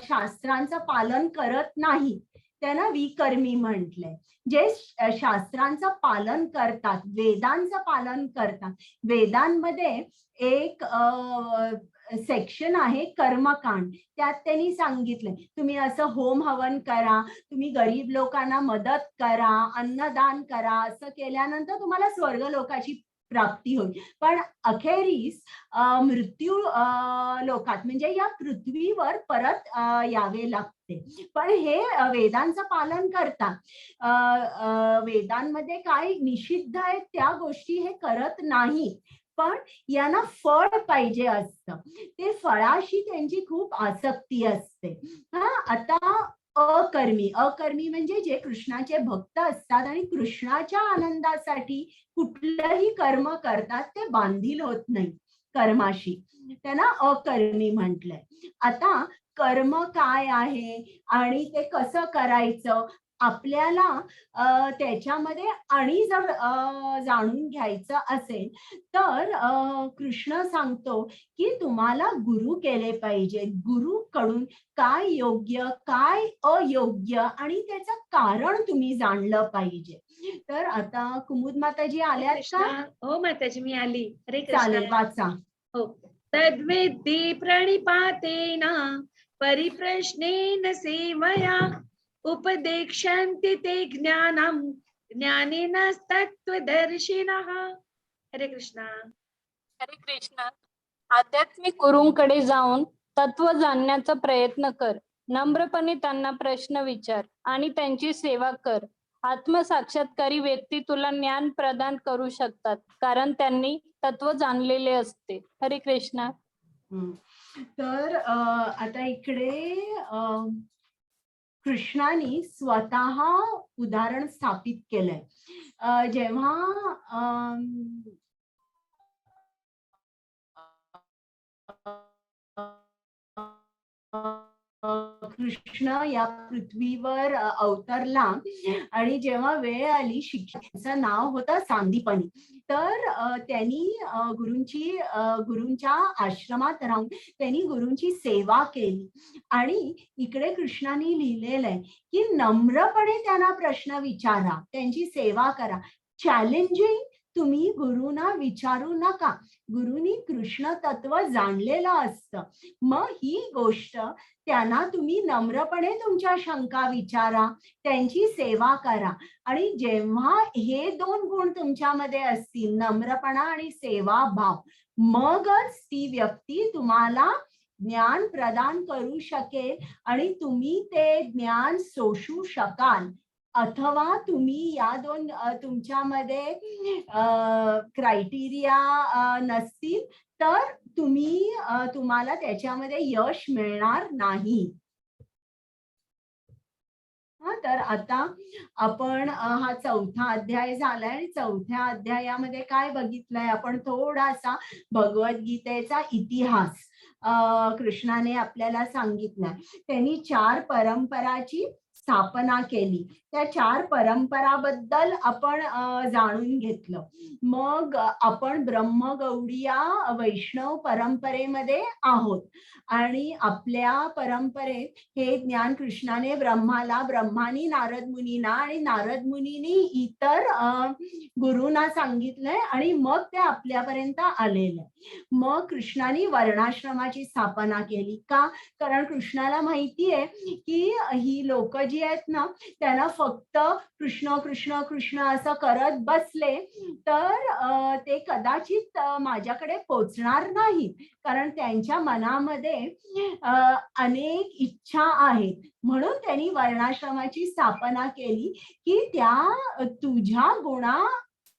शास्त्रांचं पालन करत नाही त्यांना विकर्मी म्हटलंय. जे शास्त्रांचं पालन करतात, वेदांचं पालन करतात. वेदांमध्ये एक सेक्शन आहे कर्मकांड. त्यात त्यांनी सांगितलंय तुम्ही असं होम हवन करा, तुम्ही गरीब लोकांना मदत करा, अन्नदान करा. असं केल्यानंतर तुम्हाला स्वर्ग लोकाची प्राप्ती होईल. पण अखेरीस मृत्यू लोकात म्हणजे या पृथ्वीवर परत यावे लागते. पण हे वेदांचं पालन करतात. वेदांमध्ये काय निषिद्ध आहेत त्या गोष्टी हे करत नाही. पण यांना फळ पाहिजे असतं. ते फळाशी त्यांची खूप आसक्ती असते. आता अकर्मी म्हणजे जे कृष्णाचे भक्त असतात आणि कृष्णाच्या आनंदासाठी कुठलंही कर्म करतात, ते बांधील होत नाही कर्माशी. त्यांना अकर्मी म्हटलंय. आता कर्म काय आहे आणि ते कसं करायचं आपल्याला त्याच्यामध्ये आणि जर जाणून घ्यायचं असेल तर कृष्ण सांगतो की तुम्हाला गुरु केले पाहिजे. गुरुकडून काय योग्य काय अयोग्य आणि त्याचं कारण तुम्ही जाणलं पाहिजे. तर आता कुमुद माताजी आल्यात का? हो माताजी, मी आली. हरे चालेल, कृष्ण. वाचा. हो. तद्विद्धि प्रणिपातेन परिप्रश्नेन सेवया उपदेक्षन्ति ते ज्ञानं ज्ञानिनस्तत्त्वदर्शिनः. हरे कृष्ण. हरे कृष्ण. आध्यात्मिक गुरूंकडे जाऊन तत्व जाणण्याचा प्रयत्न कर. नम्रपणे त्यांना प्रश्न विचार आणि त्यांची सेवा कर. आत्मसाक्षात्कारी व्यक्ती तुला ज्ञान प्रदान करू शकतात, कारण त्यांनी तत्व जाणलेले असते. हरे कृष्ण. तर आता इकडे कृष्णाने स्वतः उदाहरण स्थापित केलंय. जेव्हा कृष्ण या पृथ्वीवर अवतरला आणि जेव्हा वेळ आली, शिक्षकाचं नाव होतं सांदीपनी. तर त्यांनी गुरूंच्या आश्रमात राहून त्यांनी गुरूंची सेवा केली. आणि इकडे कृष्णाने लिहिलेलं आहे की नम्रपणे त्यांना प्रश्न विचारा, त्यांची सेवा करा. चॅलेंजिंग तुम्ही गुरुना विचारू नका. गुरुनी कृष्ण तत्व जाणलेलं असतं. मग ही गोष्ट त्यांना तुम्ही नम्रपणे तुमच्या शंका विचारा, त्यांची सेवा करा. आणि जेव्हा हे 2 गुण तुमच्यामध्ये असतील, नम्रपणा आणि सेवा भाव, मगच ती व्यक्ती तुम्हाला ज्ञान प्रदान करू शकेल आणि तुम्ही ते ज्ञान शोषू शकाल. अथवा तुम्ही या 2 तुमच्यामध्ये क्रायटेरिया नसतील तर तुम्हाला त्याच्यामध्ये यश मिळणार नाही. तर आता आपण हा 4था अध्याय झालाय आणि 4थ्या अध्यायामध्ये काय बघितलंय आपण? थोडासा भगवद्गीतेचा इतिहास कृष्णाने आपल्याला सांगितलाय. त्यांनी 4 परंपराची स्थापना केली. त्या 4 परंपराबद्दल आपण जाणून घेतलं. मग आपण ब्रह्मगौडीया वैष्णव परंपरेमध्ये आहोत आणि आपल्या परंपरेत हे ज्ञान कृष्णाने ब्रह्माला, ब्रह्मानी नारद मुनींना आणि नारद मुनींनी इतर गुरूंना सांगितलंय आणि मग ते आपल्यापर्यंत आलेलं. मग कृष्णाने वर्णाश्रमाची स्थापना केली. का? कारण कृष्णाला माहिती आहे की ही लोक जी आहेत ना, त्यांना फक्त कृष्ण कृष्ण कृष्ण असं करत बसले तर ते कदाचित माझ्याकडे पोचणार नाही. कारण त्यांच्या मनामध्ये अनेक इच्छा आहेत. म्हणून त्यांनी वर्णाश्रमाची स्थापना केली की त्या तुझ्या गुणा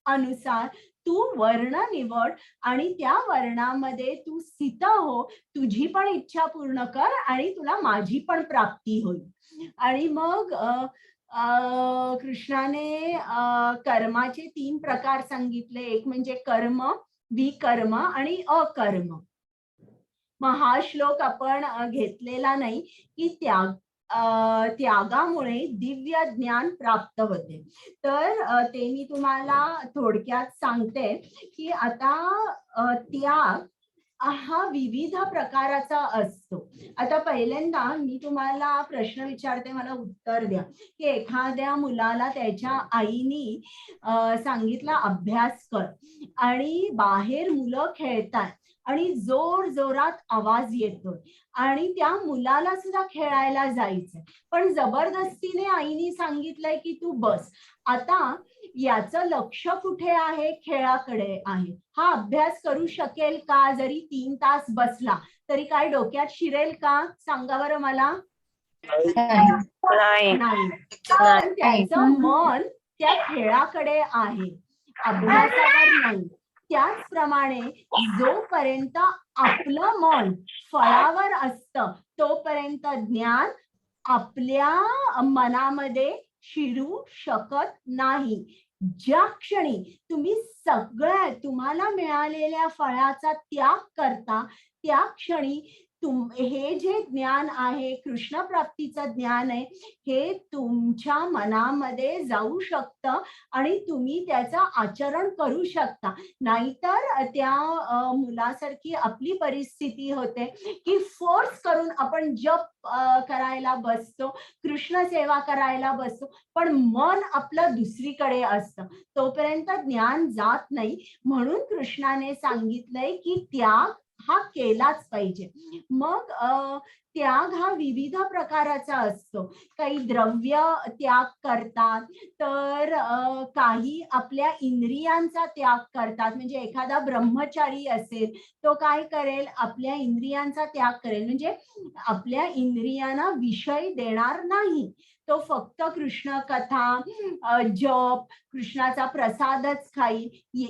अनुसार तू वर्ण निवड आणि त्या वर्णामध्ये तू स्थित हो, तुझी पण इच्छा पूर्ण कर आणि तुला माझी पण प्राप्ती होईल. आणि मग कृष्णाने कर्माचे 3 प्रकार सांगितले. एक म्हणजे कर्म, विकर्म आणि अकर्म. मग हा श्लोक आपण घेतलेला नाही की त्यागामुळे दिव्य ज्ञान प्राप्त होते. तर ते मी तुम्हाला थोडक्यात सांगते की आता त्याग हा विविध प्रकाराचा असतो. आता पहिल्यांदा मी तुम्हाला प्रश्न विचारते, मला उत्तर द्या की एखाद्या मुलाला त्याच्या आईनी सांगितलं अभ्यास कर आणि बाहेर मुलं खेळतात आणि जोर जोरात आवाज येतोय आणि त्या मुलाला सुद्धा खेळायला जायचंय, पण जबरदस्तीने आईने सांगितलंय की तू बस. आता याचं लक्ष कुठे आहे? खेळाकडे आहे. हा अभ्यास करू शकेल का? जरी 3 तास बसला तरी काय डोक्यात शिरेल का? सांगा बरं मला. नाही. पण त्याचं मन त्या खेळाकडे आहे, अभ्यासावर नाही. त्याचप्रमाणे जोपर्यंत आपलं मन फळावर असतं तोपर्यंत ज्ञान आपल्या मनामध्ये शिरू शकत नाही. ज्या क्षणी तुम्ही सगळ्या तुम्हाला मिळालेल्या फळाचा त्याग करता त्या क्षणी हे जे ज्ञान आहे, कृष्ण प्राप्तीचं ज्ञान आहे, हे तुमच्या मनामध्ये जाऊ शकतं आणि तुम्ही त्याचं आचरण करू शकता. नाहीतर त्या मुलासारखी आपली परिस्थिती होते की फोर्स करून आपण जप करायला बसतो, कृष्ण सेवा करायला बसतो, पण मन आपलं दुसरीकडे असतं, तोपर्यंत ज्ञान जात नाही. म्हणून कृष्णाने सांगितलंय की त्याग हा केलाच पाहिजे. मग त्याग हा विविध प्रकाराचा असतो. काही द्रव्य त्याग करतात, तर काही आपल्या इंद्रियांचा त्याग करतात. म्हणजे एखादा ब्रह्मचारी असेल तो काय करेल? आपल्या इंद्रियांचा त्याग करेल, म्हणजे आपल्या इंद्रियांना विषय देणार नाही. तो फक्त कृष्ण कथा, जप, कृष्णाचा प्रसादच खाईल.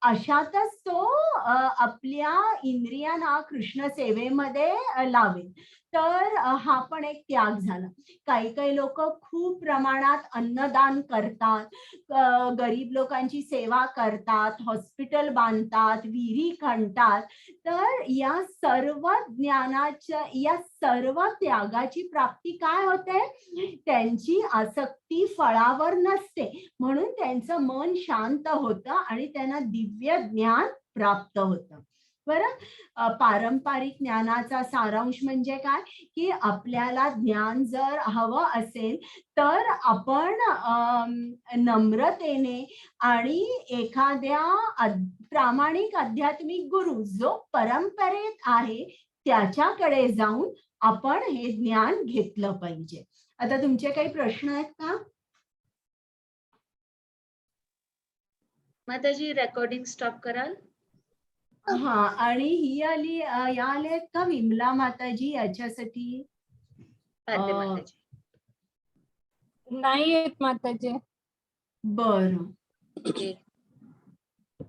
अशातच तो आपल्या इंद्रियांना कृष्ण सेवेमध्ये लावेल. तर हा पण एक त्याग झाला. काही काही लोक खूप प्रमाणात अन्नदान करतात, गरीब लोकांची सेवा करतात, हॉस्पिटल बांधतात, विहिरी खणतात. तर या सर्व ज्ञानाच्या, या सर्व त्यागाची प्राप्ती काय होते? त्यांची आसक्ती फळावर नसते, म्हणून त्यांचं मन शांत होतं आणि त्यांना दिव्य ज्ञान प्राप्त होतं. बरं, पारंपरिक ज्ञानाचा सारांश म्हणजे काय की आपल्याला ज्ञान जर हवं असेल तर आपण नम्रतेने आणि एखाद्या प्रामाणिक आध्यात्मिक गुरु जो परंपरेत आहे त्याच्याकडे जाऊन आपण हे ज्ञान घेतलं पाहिजे. आता तुमचे काही प्रश्न आहेत का? माताजी रेकॉर्डिंग स्टॉप कराल? हा, आणि ही आली या आलेत का विमला माताजी याच्यासाठी? पाहते माताजी. नाही येत माताजी. बरं. ओके.